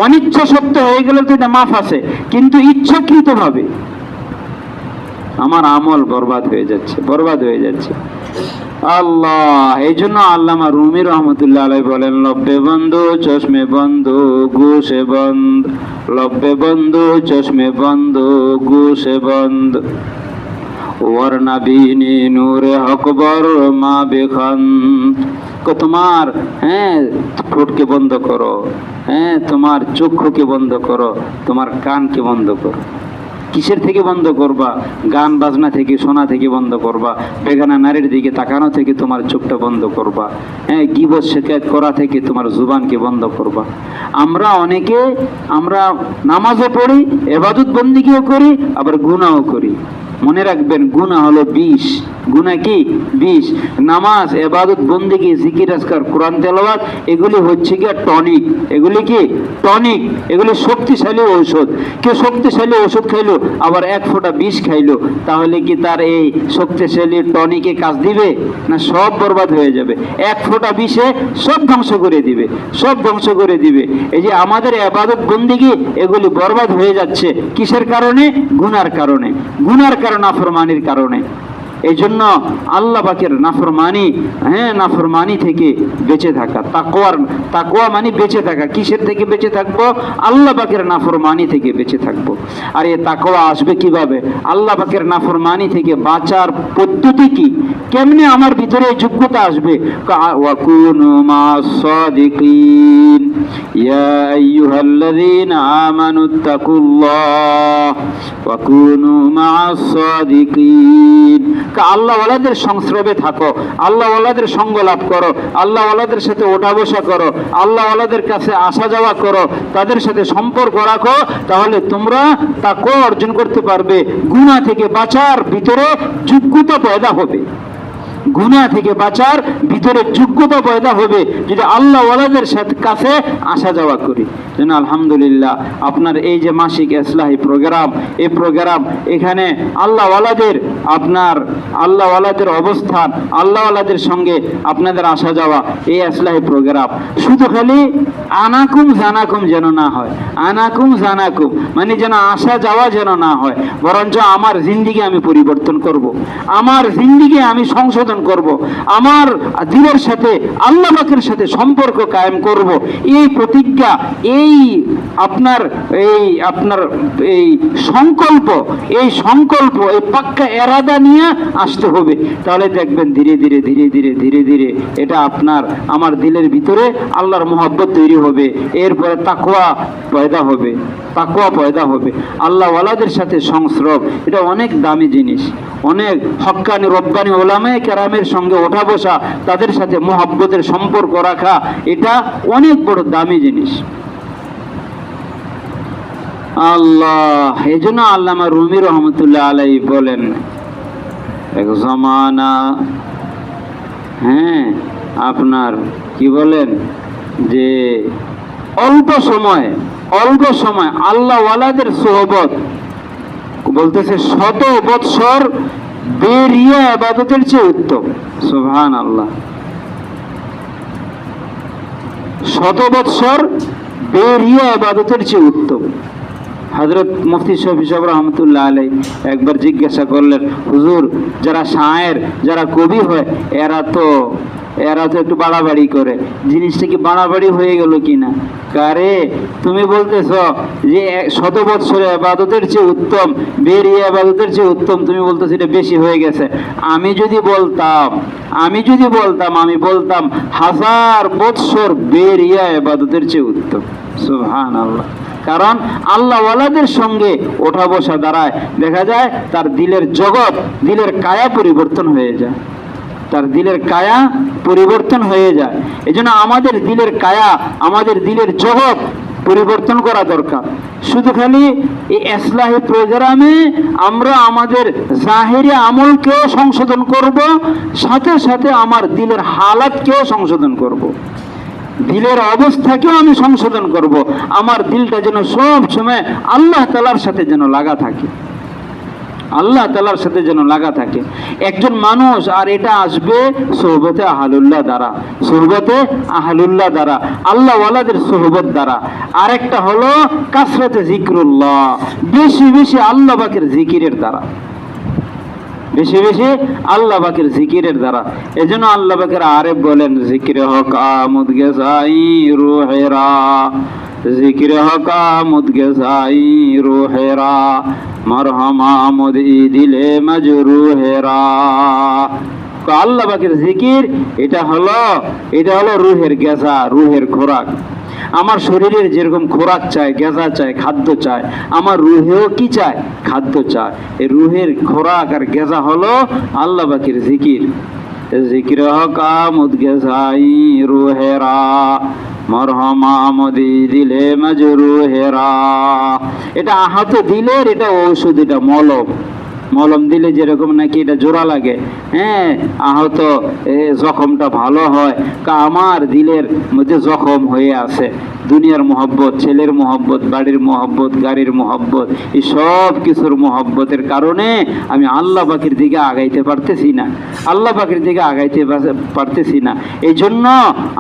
অনিচ্ছা সত্য হয়ে গেলে তো এটা মাফ আছে, কিন্তু ইচ্ছাকৃতভাবে আমার আমল বরবাদ হয়ে যাচ্ছে, বরবাদ হয়ে যাচ্ছে। আল্লাহ, এই জন্য আল্লামা রুমি রহমতুল্লাহ আলাই বলেন, লব্বে বন্ধু চশমে বন্ধু গুশে বন্ধ, লব্বে বন্ধু চশমে বন্ধু গুশে বন্ধ, ওয়ারনা বিনি নূরে হকবর মা বেখান। তোমার ঠোঁটকে বন্ধ করো, তোমার চক্ষুকে বন্ধ করো, তোমার কানকে বন্ধ করো। কিসের থেকে বন্ধ করবা? গান বাজনা থেকে, শোনা থেকে বন্ধ করবা। বেগানা নারীর দিকে তাকানো থেকে তোমার চোখটা বন্ধ করবা। গীবত শিকায়ত করা থেকে তোমার জুবানকে বন্ধ করবা। আমরা অনেকে আমরা নামাজও পড়ি, ইবাদত বন্দেগীও করি, আবার গুনাহও করি। মনে রাখবেন, গুনাহ হলো বিষ। গুনাহ কি? বিষ। নামাজ, ইবাদত বন্দেগী, জিকির আজকার, কোরআন তেলাওয়াত, এগুলি হচ্ছে কি টনিক। এগুলি কি টনিক? এগুলি শক্তিশালী ঔষধ। কেউ শক্তিশালী ওষুধ খাইলো, আবার 1 ফোঁটা বিষ খাইলো, তাহলে কি তার এই শক্তিশালী টনিকে কাজ দিবে? না, সব বরবাদ হয়ে যাবে। 1 ফোঁটা বিষে সব ধ্বংস করে দিবে, সব ধ্বংস করে দিবে। এই যে আমাদের ইবাদত বন্দেগী, এগুলি বরবাদ হয়ে যাচ্ছে কিসের কারণে? গুনার কারণে, গুনার কারণে, নাফরমানির কারণে। এই জন্য আল্লাহ পাকের নাফরমানি, নাফরমানি থেকে বেঁচে থাকা, তাকওয়া মানে বেঁচে থাকা। কিসের থেকে বেঁচে থাকবো? আল্লাহ পাকের নাফরমানি থেকে বেঁচে থাকবো। আর এই তাকওয়া আসবে কিভাবে? আল্লাহ পাকের নাফরমানি থেকে বাঁচার পদ্ধতি কি? কেমনে আমার ভিতরে যোগ্যতা আসবে? ওয়াকুনু মাস সাদিকিন, ইয়া আইয়ুহাল্লাযীনা আমানুত্তাকুল্লাহ ওয়াকুনু মাস সাদিকিন। আল্লাহ ওয়ালাদের সংস্রবে থাকো, আল্লাহ ওয়ালাদের সঙ্গ লাভ করো, আল্লাহ ওয়ালাদের সাথে ওঠা বসা করো, আল্লাহ ওয়ালাদের কাছে আসা যাওয়া করো, তাদের সাথে সম্পর্ক রাখো, তাহলে তোমরা তাকওয়া অর্জন করতে পারবে। গুনাহ থেকে বাঁচার ভিতরে যোগ্যতা পয়দা হবে, গুনাহ থেকে বাঁচার ভিতরে ভিতরে যোগ্যতা পয়দা হবে যদি আল্লাহ ওয়ালাদের সাথে কাছে আসা যাওয়া করি। যেন আলহামদুলিল্লাহ আপনার এই যে মাসিক ইসলাহি প্রোগ্রাম, এই প্রোগ্রাম এখানে আল্লাহ ওয়ালাদের আপনার আল্লাহ ওয়ালাদের অবস্থান, আল্লাহ ওয়ালাদের সঙ্গে আপনাদের আসা যাওয়া, এই ইসলাহি প্রোগ্রাম শুধু খালি আনাকুম জানাকুম যেন না হয়, আনাকুম জানাকুম মানে যেন আসা যাওয়া যেন না হয়, বরঞ্চ আমার জিন্দিগি আমি পরিবর্তন করব, আমার জিন্দিগি আমি সংশোধন করব, আমার দিলের সাথে আল্লাহ পাকের সাথে সম্পর্ক কায়েম করব, এই প্রতিজ্ঞা, এই আপনার এই সংকল্প, এই পাক্কা এরাদা নিয়ে আসতে হবে। তাহলে দেখবেন ধীরে ধীরে ধীরে ধীরে ধীরে ধীরে এটা আপনার আমার দিলের ভিতরে আল্লাহর মহব্বত তৈরি হবে, এরপরে তাকওয়া পয়দা হবে, তাকওয়া পয়দা হবে, আল্লাহ ওয়ালাদের সাথে সংস্রব। এটা অনেক দামি জিনিস, অনেক হক্কানি রব্বানি ওলামায়ে কেরামের সঙ্গে ওঠা বসা, তাদের সাথে মহব্বতের সম্পর্ক রাখা, এটা অনেক বড় দামি জিনিস। আল্লাহ, এই জন্য আল্লামা রুমি রহমতুল্লাহ আলাইহি বলেন এক জমানা, হ্যাঁ আপনার কি বলেন যে অল্প সময় আল্লাহ ওয়ালাদের সোহবত, বলতেছে 100 বৎসর বেরিয়ে ইবাদতের চেয়ে উত্তম। সুবহানাল্লাহ, 100 বৎসর বেরিয়ে ইবাদতের চেয়ে উত্তম। হযরত মুফতি শফি সাহেব রহমতুল্লাহ আলাইহি একবার জিজ্ঞাসা করলেন, হুজুর যারা শায়ের, যারা কবি হয়, এরা তো একটু বাড়াবাড়ি করে, জিনিসটা কি বাড়াবাড়ি হয়ে গেল কিনা? কারে তুমি বলতেছ যে 100 বৎসরে ইবাদতের চেয়ে উত্তম, বেরিয়ে ইবাদতের চেয়ে উত্তম, তুমি বলতেছ এটা বেশি হয়ে গেছে। আমি যদি বলতাম 1000 বৎসর বেরিয়ে ইবাদতের চেয়ে উত্তম। সুবহানাল্লাহ। কারণ আল্লাহ ওয়ালাদের সঙ্গে ওঠা বসা দ্বারায় দেখা যায় তার দিলের জগৎ, দিলের কায়া পরিবর্তন হয়ে যায়, তার দিলের কায়া পরিবর্তন হয়ে যায়। এই জন্য আমাদের দিলের কায়া, আমাদের দিলের জগৎ পরিবর্তন করা দরকার। শুধু খালি এই ইসলাহি প্রোগ্রামে আমরা আমাদের জাহিরি আমলকেও সংশোধন করব, সাথে সাথে আমার দিলের হালাতকেও সংশোধন করব, দিলের অবস্থাকেও আমি সংশোধন করব। আমার দিলটা যেন সব সময় আল্লাহ তাআলার সাথে যেন লাগা থাকে, আল্লাহ তাআলার সাথে যেন লাগা থাকে একজন মানুষ। আর এটা আসবে সোহবতে আহলুল্লাহ দ্বারা, সোহবতে আহলুল্লাহ দ্বারা, আল্লাহ ওয়ালাদের সোহবত দ্বারা। আরেকটা হলো কাসরাতে জিক্রুল্লাহ, বেশি বেশি আল্লাহ পাকের জিকিরের দ্বারা, বেশি বেশি আল্লাহ পাকের জিকিরের দ্বারা। এজন্য আল্লাহ পাকের আরেফ বলেন, জিকিরে হক আমুদ গেসাই রুহেরা, জিকিরে হক আমুদ গেসাই রুহেরা, মারহামা আমুদ দিলে মজরুহেরা। আল্লাহ পাকের জিকির এটা হলো রুহের গেজা, রুহের খোরাক। আমার শরীরের যেরকম খোরাক চায়, গেজা চায়, খাদ্য চায়, আমার রুহেও কি চায়? খাদ্য চায়। এই রুহের খোরাক আর গেজা হলো আল্লাহ পাকের জিকির। জিকির হকা মুদগেজাই রুহেরা, মরহমা মদি দিলে মজরুহেরা। এটা আহত দিলের এটা ঔষধ, এটা মলম। মলম দিলে যেরকম নাকি এটা জোড়া লাগে, হ্যাঁ, আহত জখমটা ভালো হয়। আমার দিলের মধ্যে জখম হয়ে আছে দুনিয়ার মোহব্বত, ছেলের মোহব্বত, বাড়ির মোহব্বত, গাড়ির মোহব্বত, এই সব কিছুর মোহব্বতের কারণে আমি আল্লাহ পাকের দিকে আগাইতে পারতেছি না, আল্লাহ পাকের দিকে আগাইতে পারতেছি না। এই জন্য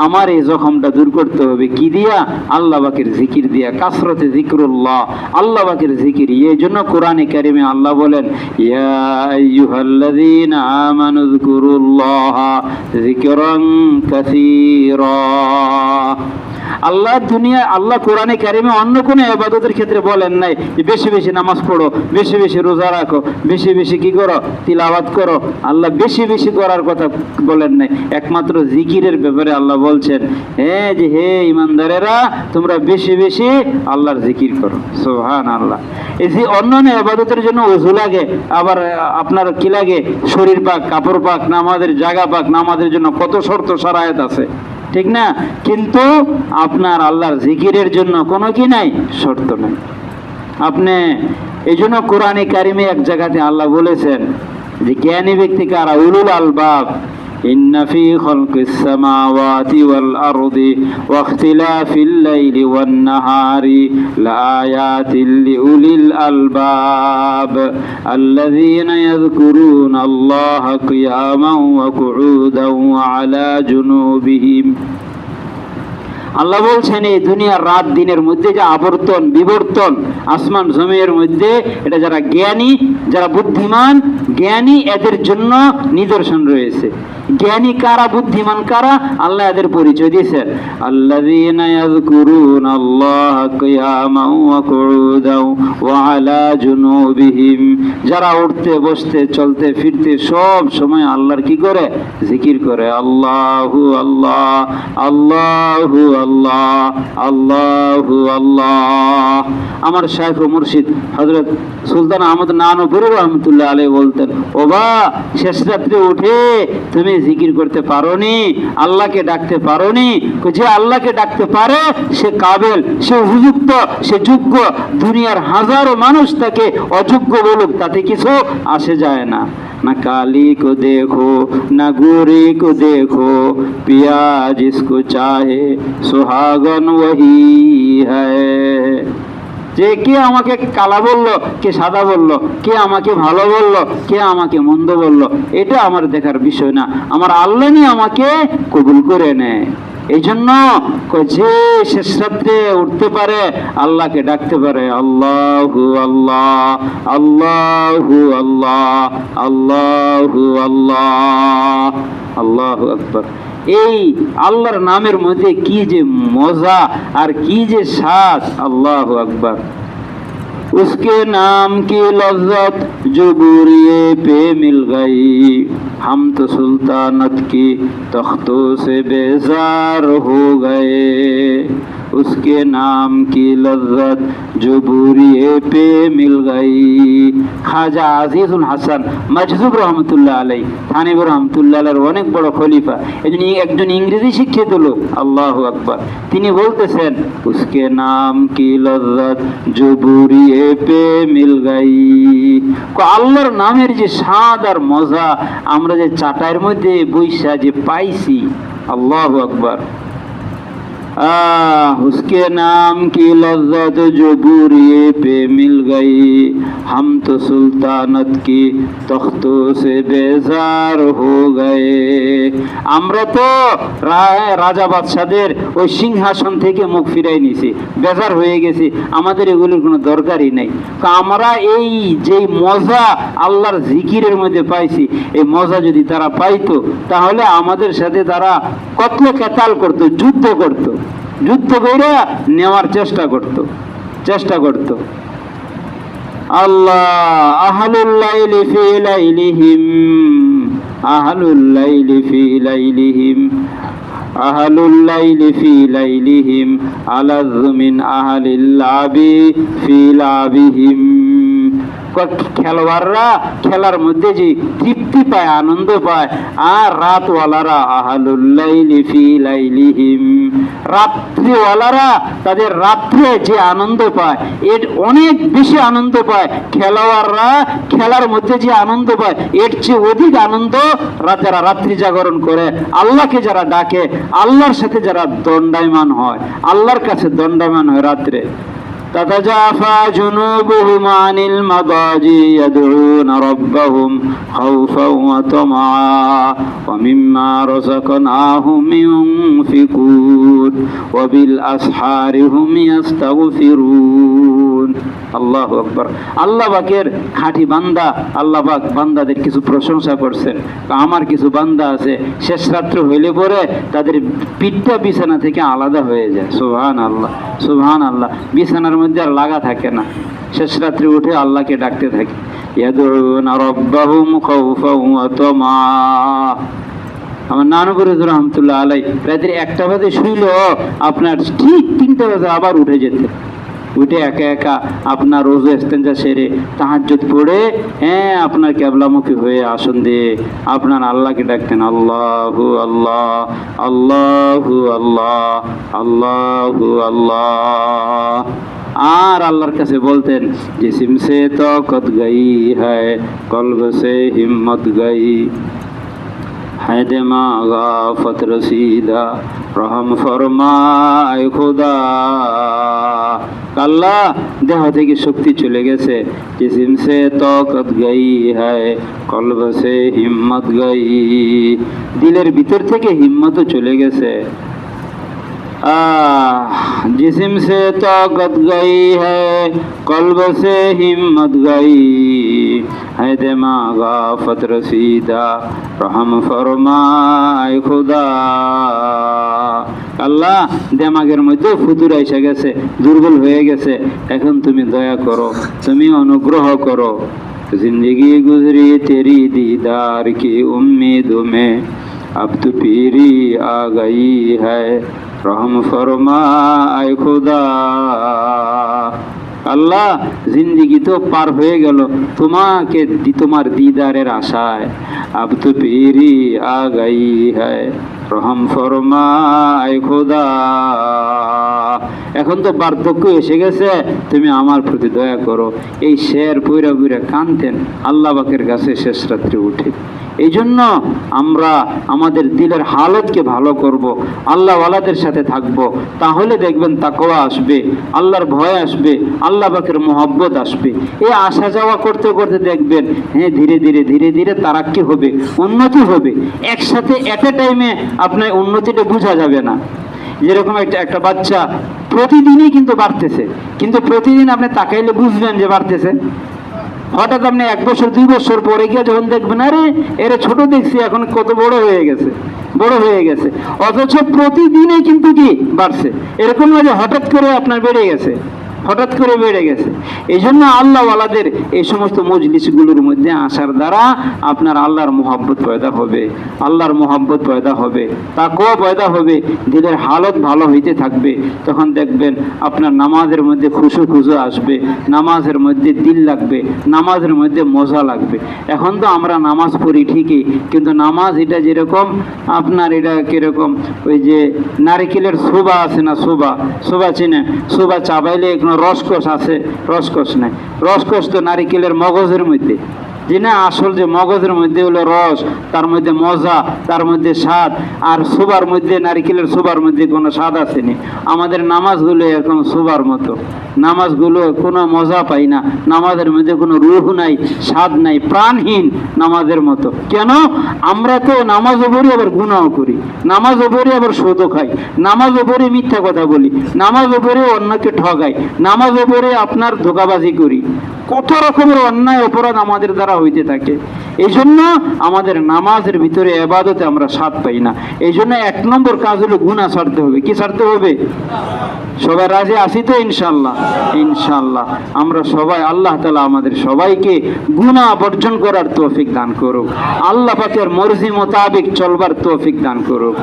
আমার এই জখমটা দূর করতে হবে কি দিয়া? আল্লাহ পাকের জিকির দিয়া, কাসরতে জিক্রুল্লাহ, আল্লাহ পাকের জিকির। এই জন্য কোরআনে কারিমে আল্লাহ বলেন, ইয়া আইয়ুহাল্লাযীনা আমানু যকুরুল্লাহা যিকরান কাসীরা। আল্লাহ কোরআনে কারিমে অন্য কোনো ইবাদতের ক্ষেত্রে বলেন নাই যে বেশি বেশি নামাজ পড়ো, বেশি বেশি রোজা রাখো, বেশি বেশি কি করো? তিলাওয়াত করো। আল্লাহ বেশি বেশি করার কথা বলেন নাই। একমাত্র জিকিরের ব্যাপারে আল্লাহ বলছেন, হে ইমানদারেরা, তোমরা বেশি বেশি আল্লাহর জিকির করো। সুবহানাল্লাহ। এই যে অন্যান্য ইবাদতের জন্য ওযু লাগে, আবার আপনার কি লাগে? শরীর পাক, কাপড় পাক, নামাজের জায়গা পাক, নামাজের জন্য কত শর্ত শরায়েত আছে, ঠিক না? কিন্তু আপনার আল্লাহর জিকিরের জন্য কোনো কি নাই? শর্ত নাই। আপনি এই জন্য কোরআনে কারিমে এক জায়গাতে আল্লাহ বলেছেন যে জ্ঞানী ব্যক্তি কারা? উলুল আলবাব। ইন্না ফি খালকিস সামাওয়াতি ওয়াল আরদি ওয়া ইখতিলাফিল লাইলি ওয়ান নাহারি লাআয়াতিল লিউলিল আলবাব আল্লাযীনা ইয়াযকুরুনা আল্লাহা কিয়ামান ওয়া কুউদান ওয়া আলা জুনুবিহিম। আল্লাহ বলছেন এই দুনিয়ার রাত দিনের মধ্যে যে আবর্তন বিবর্তন আসমান জমিনের মধ্যে, এটা যারা জ্ঞানী, যারা বুদ্ধিমান জ্ঞানী, এদের জন্য নিদর্শন রয়েছে। জ্ঞানী কারা, বুদ্ধিমান কারা, আল্লাহ এদের পরিচয় দিয়েছেন। আল্লাযীনা ইয়াযকুরুনা আল্লাহা কিয়ামান ওয়া কুউদান ওয়া আলা জুনুবিহিম, যারা উঠতে বসতে চলতে ফিরতে সব সময় আল্লাহর কি করে, জিকির করে। আল্লাহু আল্লাহ, আল্লাহু আল্লাহ, আল্লাহু আল্লাহ। আমার শাইখ ও মুর্শিদ হযরত সুলতান আহমদ নানুপুরি রহমতুল্লাহ আলাইহি বলতেন, ও বা শেষ রাত্রে উঠে তুমি জিকির করতে পারোনি, আল্লাহকে ডাকতে পারোনি? যে আল্লাহকে ডাকতে পারে সে কাবেল, সে উপযুক্ত, সে যোগ্য। দুনিয়ার হাজারো মানুষ তাকে অযোগ্য বলুক, তাতে কিছু আসে যায় না। না কালি কো দেখো না গোরে কো দেখো, পিয়া জিসকো চাহে সুহাগন ওহি হ্যায়। যে কে আমাকে কালা বললো, কে সাদা বললো, কে আমাকে ভালো বললো, কে আমাকে মন্দ বললো, এটা আমার দেখার বিষয় না। আমার আল্লাহ নিয়ে আমাকে কবুল করে নেয়। এই জন্য যে শেষ রাত্রে উঠতে পারে আল্লাহকে ডাকতে পারে, আল্লাহু আল্লাহ, আল্লাহু আল্লাহ, আল্লাহু আল্লাহ, আল্লাহু আকবার। এই আল্লাহর নামের মধ্যে কি যে মজা আর কি যে স্বাদ, আল্লাহু আকবার। उसके नाम की लज्जत जो बुरिए पे मिल गई, हम तो सुल्तानत की तख्तों से बेजार हो गए। उसके नाम की लज्जत जो बुरिए पे मिल गई। খাজা আজিজুল হাসান মাজজুব রহমতুল্লাহ আলাইহি, থানেপুর রহমতুল্লাহ আলাইহির অনেক বড় খলিফা, একজন ইংরেজি শিক্ষিত লোক। আল্লাহু আকবার। তিনি বলতেছেন, উসকে নাম কি লজ্জত জো বুরিয়ে পে মিল গাই। আল্লাহর নামের যে স্বাদ আর মজা আমরা যে চাটাইয়ের মধ্যে বৈশা যে পাইছি, আল্লাহু আকবার। उसके नाम की लज्जत जो बुरिए पे मिल गई, हम तो सुल्तानत की तख्तों से बेजार हो गए। আমরা তো রাজা বাদশাদের ওই সিংহাসন থেকে মুখ ফিরাই নিছি, বেজার হয়ে গেছি, আমাদের এগুলোর কোনো দরকারই নেই। আমরা এই যে মজা আল্লাহর জিকিরের মধ্যে পাইছি, এই মজা যদি তারা পাইতো তাহলে আমাদের সাথে তারা কতল কেতাল করত, যুদ্ধ করত, যুদ্ধ করে নেওয়ার চেষ্টা করত। আল্লাহ আহলুল লাইলি ফি লাইলিহিম, আহলুল লাইলি ফি লাইলিহিম, আহলুল লাইলি ফি লাইলিহিম আলাযু মিন আহলিল লাবি ফি লাবিহিম। খেলোয়াড়রা খেলার মধ্যে যে তৃপ্তি পায়, আনন্দ পায়, আর রাতওয়ালারা আহলুল লাইলি ফি লাইলিহিম, রাত্রিওয়ালারা তাদের রাত্রে যে আনন্দ পায় এর অনেক বেশি আনন্দ পায়। খেলোয়াড়রা খেলার মধ্যে যে আনন্দ পায় এর চেয়ে অধিক আনন্দ যারা রাত্রি জাগরণ করে, আল্লাহকে যারা ডাকে, আল্লাহর সাথে যারা দণ্ডায়মান হয়, আল্লাহর কাছে দণ্ডায়মান হয় রাত্রে। تتجافى جنوبهم عن المضاجع يدعون ربهم خوفا وطمعا ومما رزقناهم ينفقون وبالأسحار هم يستغفرون। আল্লাহু আকবার। আল্লাহ পাকের খাঁটি বান্দা, আল্লাহ পাক বান্দাদের কিছু প্রশংসা করছেন। আমার কিছু বান্দা আছে শেষ রাত্র হইলে পরে তাদের পিঠটা বিছানা থেকে আলাদা হয়ে যায়। সুবহানাল্লাহ, সুবহানাল্লাহ। বিছানার মধ্যে আর লাগা থাকে না, শেষ রাত্রে উঠে আল্লাহকে ডাকতে থাকে। ইয়াদউনা রাব্বাহুম খাউফান ওয়া তামা। আমার নানুপুরি রহমতুল্লাহ আলাইহি রাত্রে 1টা বাজে শুইল, আপনার ঠিক 3টা বাজে আবার উঠে যেতেন। উঠে একা একা আপনার রোজু ইস্তেঞ্জা সেরে তাহাজ্জুদ পড়ে আপনার কেবলামুখী হয়ে আসন দিয়ে আপনার আল্লাহকে ডাকতেন, আল্লাহু আল্লাহ, আল্লাহু আল্লাহ, আল্লাহু আল্লাহ। আর আল্লাহর কাছে বলতেন, জিসম সে তাকত গই হ্যায় কলব সে হিম্মত গই। है दिमाग आफत रसीदा रहम फरमाए खुदा। আল্লাহ দেহ থেকে শক্তি চলে গেছে, जिस्म से ताकत गई है कल्ब से हिम्मत गई, দিলের ভিতর থেকে হিম্মতও চলে গেছে। जिस्म से ताकत गई है कल्ब से हिम्मत गई, है दिमाग आफत रसीदा रहम फरमाए खुदा। আল্লাহ দেমাগের মধ্যে ফুতুর এসে গেছে, দুর্বল হয়ে গেছে, এখন তুমি দয়া করো, তুমি অনুগ্রহ করো। जिंदगी गुजरी तेरी दीदार की उम्मीदों में, अब तो पीरी आ गई है रहम फरमाए खुदा। আল্লাহ জিন্দিগি তো পার হয়ে গেল তোমাকে তোমার দিদারের আশায়, আব তো পীরি আ গাই হ্যায় রহম ফরমায়ে খোদা। এখন তো বার্ধক্য এসে গেছে, তুমি আমার প্রতি দয়া করো। এই শের পইরা পইরা কানতেন আল্লাহ পাকের কাছে শেষ রাত্রে উঠে। এই জন্য আমরা আমাদের দিলের হালতকে ভালো করব, আল্লাহ ওয়ালাদের সাথে থাকব, তাহলে দেখবেন তাকওয়া আসবে, আল্লাহর ভয় আসবে, আল্লাহ পাকের মহব্বত আসবে। এই আসা যাওয়া করতে করতে দেখবেন হ্যাঁ ধীরে ধীরে ধীরে ধীরে তারাক্কি হবে, উন্নতি হবে। একসাথে এট এ টাইমে আপনার উন্নতিটা বোঝা যাবে না। যেরকম একটা বাচ্চা প্রতিদিনই কিন্তু বাড়তেছে, কিন্তু প্রতিদিন আপনি তাকাইলে বুঝবেন যে বাড়তেছে। হঠাৎ আপনি 1 বছর 2 বছর পরে গিয়ে যখন দেখবেন আরে এরা ছোট দেখছি এখন কত বড় হয়ে গেছে, বড় হয়ে গেছে, অথচ প্রতিদিনই কিন্তু কি বাড়ছে। এরকম নয় যে হঠাৎ করে আপনার বেড়ে গেছে, হঠাৎ করে বেড়ে গেছে। এই জন্য আল্লাহ ওয়ালাদের এই সমস্ত মজলিসগুলোর মধ্যে আসার দ্বারা আপনার আল্লাহর মোহাব্বত পয়দা হবে, আল্লাহর মোহাব্বত পয়দা হবে, তাকওয়া পয়দা হবে, দিলের হালত ভালো হইতে থাকবে। তখন দেখবেন আপনার নামাজের মধ্যে খুশু আসবে, নামাজের মধ্যে দিল লাগবে, নামাজের মধ্যে মজা লাগবে। এখন তো আমরা নামাজ পড়ি ঠিকই, কিন্তু নামাজ এটা যেরকম আপনার এটা কিরকম ওই যে নারিকেলের শোভা আছে না, শোভা চিনে, শোভা চাবাইলে কোনো রসকস আছে, রসকস নাই। রসকস তো নারিকেলের মগজের মধ্যে, যে না আসল যে মগজের মধ্যে হলো রস, তার মধ্যে মজা, তার মধ্যে স্বাদ। আর শোবার মধ্যে নারিকেলের শোবার মধ্যে কোনো স্বাদ আসেনি। আমাদের নামাজগুলো এরকম শোবার মতো, নামাজগুলো কোনো মজা পাই না, নামাজের মধ্যে কোনো রূহ নাই, স্বাদ নাই, প্রাণহীন নামাজের মতো। কেন? আমরা তো নামাজও পড়ি আবার গুনাহও করি, নামাজও পড়ি আবার সুদও খাই, নামাজও পড়ি মিথ্যা কথা বলি, নামাজও পড়ি অন্যকে ঠগাই, নামাজও পড়ি আপনার ধোঁকাবাজি করি, কত রকমের অন্যায় অপরাধ আমাদের দ্বারা হইতে থাকে। এই জন্য আমাদের নামাজের ভিতরে ইবাদতে আমরা স্বাদ পাই না। এই জন্য 1 নম্বর কাজ হলো গুনাহ ছাড়তে হবে। কি ছাড়তে হবে? সবাই রাজি আছি তো? ইনশাআল্লাহ, ইনশাআল্লাহ আমরা সবাই, আল্লাহ তাআলা আমাদের সবাইকে গুনাহ বর্জন করার তৌফিক দান করুক, আল্লাহ পাকের মর্জি মোতাবেক চলবার তৌফিক দান করুক।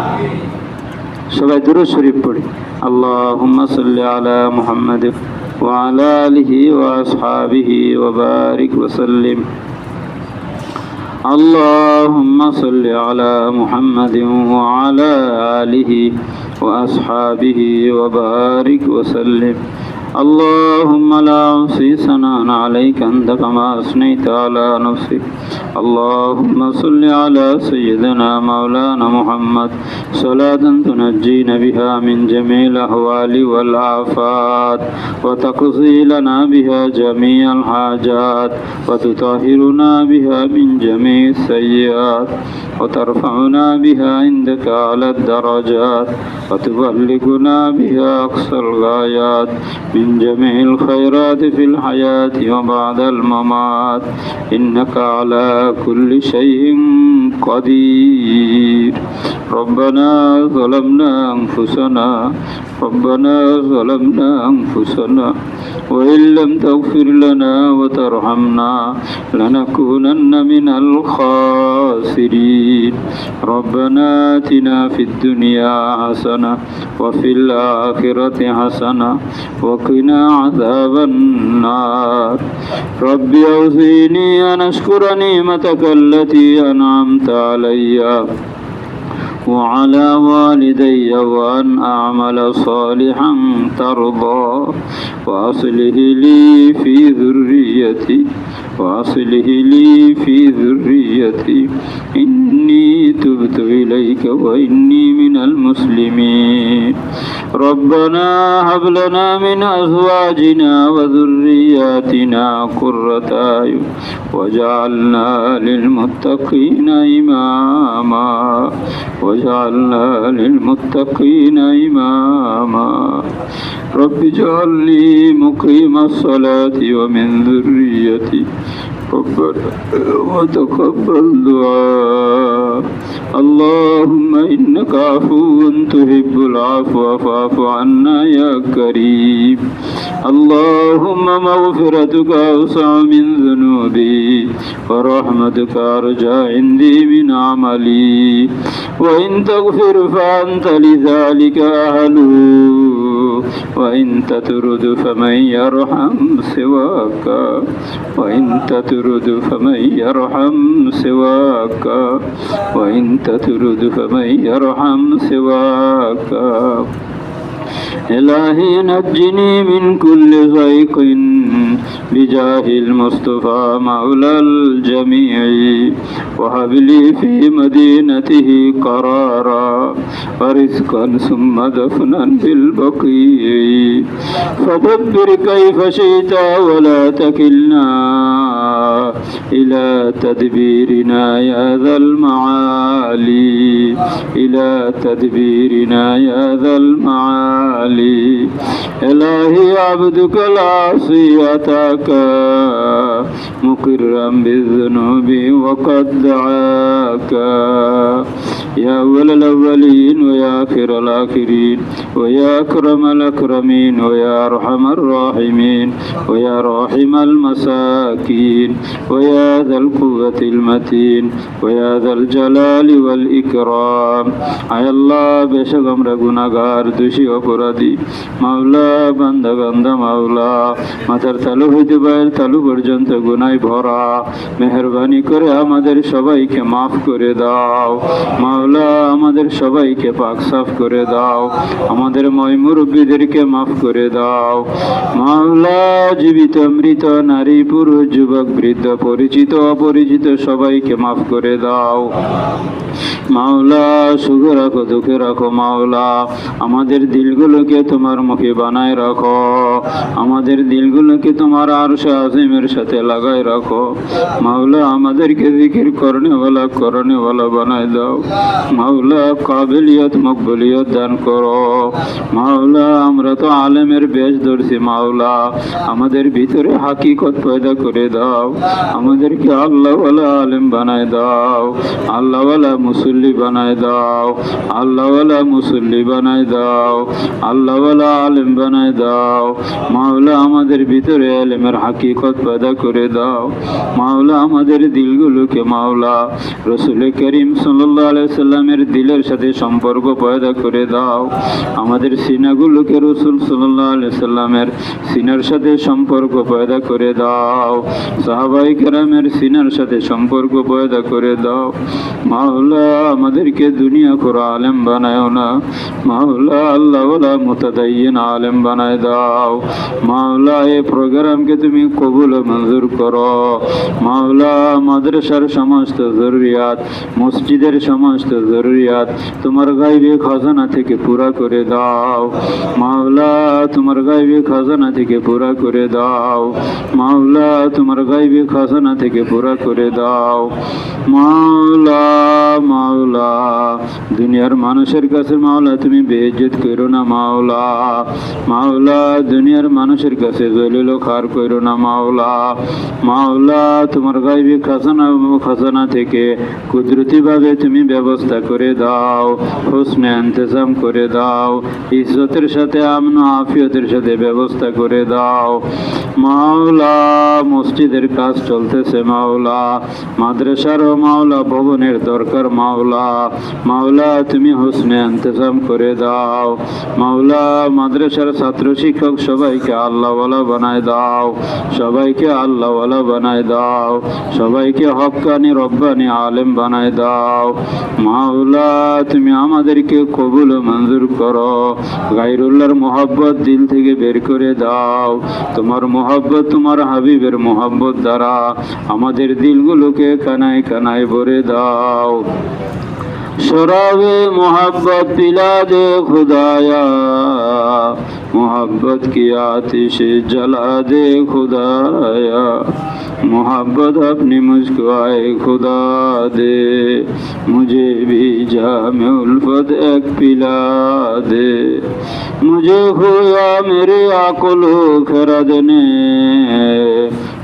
সবাই দুরূদ শরীফ পড়ি। আল্লাহুম্মা সাল্লি আলা মুহাম্মাদ ওয়া আলা আলিহি ওয়া আসহাবিহি ওয়া বারিক ওয়া সাল্লিম। আল্লাহুম্মা সাল্লি আলা মুহাম্মাদ ওয়া আলা আলিহি ওয়া আসহাবিহি ওয়া বারিক ওয়া সাল্লিম। اللهم لا أحصي ثناء عليك أنت كما أثنيت على نفسك. اللهم صل على سيدنا مولانا محمد صلاة تنجينا بها من جميع الأهوال والآفات وتقضي لنا بها جميع الحاجات وتطهرنا بها من جميع السيئات وترفعنا بها عندك على الدرجات وتبلغنا بها أقصى الغايات من جميع الخيرات في الحياة وبعد الممات إنك على كل شيء قدير. ربنا ظلمنا أنفسنا وإن لم تغفر لنا وترحمنا لنكونن من الخاسرين. ربنا آتنا في الدنيا حسنة وفي الآخرة حسنة وقنا عذاب النار. رب أوزعني أن أشكر نعمتك التي أنعمت علي وعلى والدي وأن أعمل صالحا ترضى وأصلح لي في ذريتي إني تبت توبت إليك وإني من المسلمين ربنا هب لنا من أزواجنا وذرياتنا قرة أعين واجعلنا للمتقين إماما واجعلنا للمتقين إماما رب اجعلني مقيم الصلاة ومن ذريتي ربنا وتقبل دعاء اللهم إنك عفو تحب العفو فاعف عنا يا كريم اللهم مغفرتك أوسع من ذنوبي ورحمتك أرجى عندي من عملي وإن تغفر فأنت لذلك أهل وإن تطرد فمن يرحم سواك وإن تطرد فمن يرحم سواك وإن تطرد فمن يرحم سواك إلهي نجني من كل ضيق بجاه المصطفى مولى الجميع وهب لي في مدينته قرارا ورزقا ثم دفنا بالبقيع فدبر كيف شئت ولا تكلنا إلى تدبيرنا يا ذا المعالي إلى تدبيرنا يا ذا المعالي إلهي عبدك العاصي أتاك مقرا بالذنوب وقد دعاك يا أول الأولين ويا آخر الآخرين ويا أكرم الأكرمين ويا أرحم الراحمين ويا راحم المساكين ويا ذا القوة المتين ويا ذا الجلال والإكرام আয় আল্লাহ বেশক আমরা গুনাহগার দোষী অপরাধী মাওলা বান্দা বান্দা মাওলা মাথার তালু হইতে পায়ের তালু পর্যন্ত গুনায় ভরা মেহেরবানি করে আমাদের সবাইকে মাফ করে দাও মাওলা আমাদের সবাইকে পাক সাফ করে দাও আমাদের ময় মুরব্বীদেরকে মাফ করে দাও মাওলা জীবিত মৃত নারী পুরুষ যুবক বৃদ্ধ পরিচিত অপরিচিত সবাইকে মাফ করে দাও মাওলা সুখে রাখো দুঃখে রাখো মাওলা আমাদের দিলগুলোকে তোমার মুখে বানায় রাখো আমাদের দিলগুলোকে তোমার আরশে আজিমের সাথে লাগায় রাখো মাওলা আমাদেরকে জিকির করনেওয়ালা বানায় দাও মাওলা কাবিলিয়ত মকবুলিয়ত দান করো মাওলা আমরা তো আলেমের বেশ ধরছি মাওলা আমাদের ভিতরে হাকিকত পয়দা করে দাও আমাদেরকে আল্লাহওয়ালা আলেম বানায় দাও আল্লাহওয়ালা মুসল্লি বানায় দাও আল্লাহওয়ালা মুসল্লি বানায় দাও আল্লাহওয়ালা আলেম বানায় দাও মাওলা আমাদের ভিতরে আলেমের হাকিকত পয়দা করে দাও মাওলা আমাদের দিলগুলোকে মাওলা রসুল করিম সাল্লাল্লাহু আলাইহি সাল্লামের দিলের সাথে সম্পর্ক পয়দা করে দাও আমাদের সিনাগুলোকে রসুল সাল্লাল্লাহু আলাইহি সাল্লামের সিনার সাথে সম্পর্ক পয়দা করে দাও সাহাবায়ে কেরামের সিনার সাথে সম্পর্ক পয়দা করে দাও মাওলা আমাদেরকে দুনিয়া করে আলেম বানায়ও না মাওলা আল্লাহওয়ালা মুতাদাইয়িন আলেম বানায় দাও মাওলা এই প্রোগ্রামকে তুমি কবুল ও মঞ্জুর করো মাওলা মাদ্রাসার সমস্ত জরুরিয়াত মসজিদের সমস্ত জরুরিয়াত তোমার গায়বী খাজানা থেকে পুরা করে দাও মাওলা তোমার গায়বী খাজানা থেকে পুরা করে দাও মাওলা তোমার গায়বী খাজানা থেকে পুরা করে দাও মাওলা মাওলা দুনিয়ার মানুষের কাছে মাওলা তুমি বেইজ্জত করো না মাওলা মাওলা দুনিয়ার মানুষের কাছে জলিল খার করো না মাওলা মাওলা তোমার গায়বী খাজানা থেকে কুদরতি ভাবে তুমি ব্যবস্থা করে দাও হুসনে ইন্তজাম করে দাও ইজ্জতের সাথে আমন আফিয়তের সাথে ব্যবস্থা করে দাও মাওলা মসজিদের কাজ চলতেছে মাওলা মাদ্রাসার মাওলা ভবনের দরকার মাওলা মাওলা তুমি হুসনে ইন্তজাম করে দাও মাওলা মাদ্রাসার ছাত্র শিক্ষক সবাইকে আল্লাহওয়ালা বানায় দাও সবাইকে আল্লাহওয়ালা বানায় দাও সবাইকে হক্কানি রব্বানি আলেম বানায় দাও মাওলা তুমি আমাদেরকে কবুল ও মঞ্জুর করো গায়রুল্লাহর মোহাব্বত দিল থেকে বের করে দাও তোমার মোহাব্বত তোমার হাবিবের মোহাব্বত দ্বারা আমাদের দিলগুলোকে কানায় কানায় ভরে দাও शराब मोहब्बत पिला दे खुदाया, मोहब्बत की आतिश जला दे खुदाया, मोहब्बत अपनी मुझको आए खुदा दे, मुझे भी जाम उल्फत एक पिला दे, मुझे खोया मेरे आकुलो खरद ने,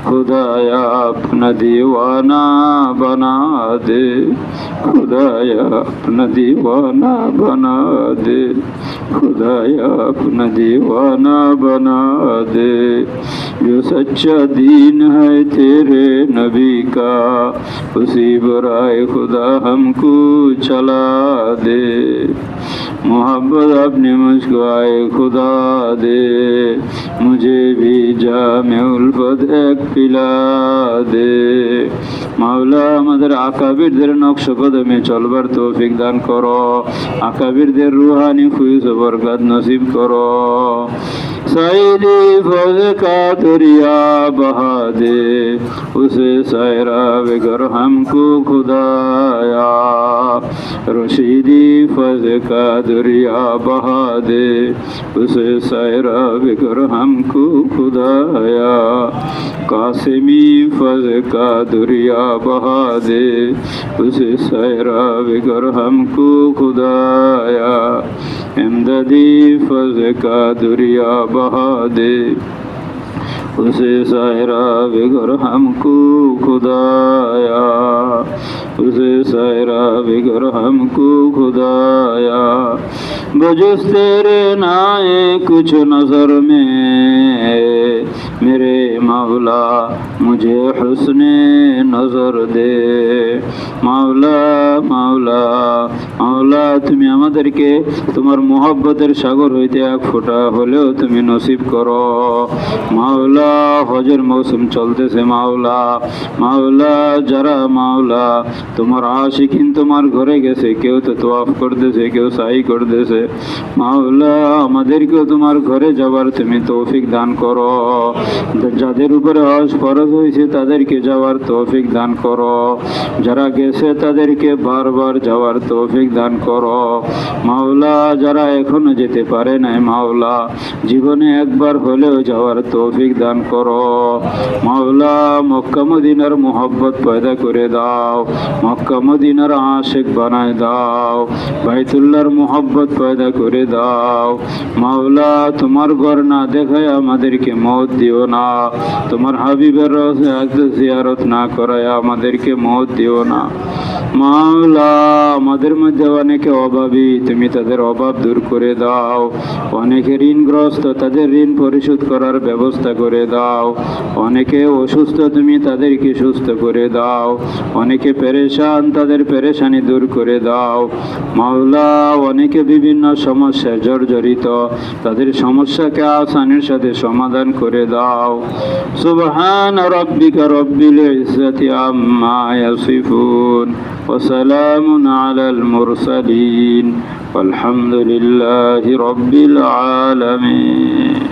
खुदाया अपना दीवाना बना दे, खुदाया अपना दीवाना बना दे, खुदाया अपना दीवाना बना दे, जो सच्चा दीन है तेरे नबी का, उसी बुराई खुदा हमको चला दे, मोहब्बत अपनी मुझको आए खुदा दे, मुझे भी जाम उल्फत एक पिला दे। মাওলা আমাদের আকাবিরদের নকশ কদমে চলবার তৌফিক দান করো, আকাবিরদের রুহানি ফুয়ুজ বরকত নসিব করো। সাইলি ফজ কা দরিয়া বহা দে, উসে সায়রা বেগর हमको खुदाया, रशीदी फज का दरिया बहा दे, उसे सायरा बेगर हमको खुदाया, कासिमी फज का दरिया बहा दे, उसे सायरा बेगर हमको खुदाया, इमददी फज का दरिया बहा दे, उसे सायरा बेगर हमको खुदाया, उसे सायरा बेगर हमको खुदाया, बजुस तेरे नाए कुछ नजर में, मेरे मौला मुझे हुस्ने नजर दे, মাওলা মাওলা মাওলা তুমি আমাদেরকে তোমার মোহব্বতের সাগর হইতে এক ফোঁটা হলেও তুমি নসিব করো। মাওলা হজের মৌসুম চলতেছে মাওলা, মাওলা যারা মাওলা তোমার আশিকিন তোমার ঘরে গেছে, কেউ তো তোয়াফ করতেছে, কেউ সাই করতেছে, মাওলা আমাদেরকেও তোমার ঘরে যাবার তুমি তৌফিক দান করো। যাদের উপরে হজ ফরজ হয়েছে তাদেরকে যাওয়ার তৌফিক দান করো, যারা গেছে তাদেরকে বারবার যাওয়ার তৌফিক দান করো। মাওলা যারা এখনো যেতে পারে নাই মাওলা জীবনে একবার হলেও যাওয়ার তৌফিক দান করো। মাওলা মক্কা মদিনার মোহব্বত পয়দা করে দাও, মক্কা মদিনার আশিক বানায় দাও, বাইতুল্লাহর মোহব্বত পয়দা করে দাও। মাওলা তোমার ঘর না দেখায় আমাদেরকে মওত দিও না, তোমার হাবিবের রওজা জিয়ারত না করায় আমাদেরকে মওত দিও না। মাওলা আমাদের মধ্যে অনেকে অভাবী, তুমি তাদের অভাব দূর করে দাও, অনেকে ঋণগ্রস্ত তাদের ঋণ পরিশোধ করার ব্যবস্থা করে দাও, অনেকে অসুস্থ তুমি তাদেরকে সুস্থ করে দাও, অনেকে পেরেশান তাদের পেরেশানি দূর করে দাও। মাওলা অনেকে বিভিন্ন সমস্যায় জর্জরিত, তাদের সমস্যাকে আসানির সাথে সমাধান করে দাও। সুবহান রাব্বিকা রব্বিল ইজ্জাতি আম্মা ইয়াসিফুন ওয়া সালামুন আলাল মুরসালিন ওয়ালহামদুলিল্লাহি রাব্বিল আলামিন।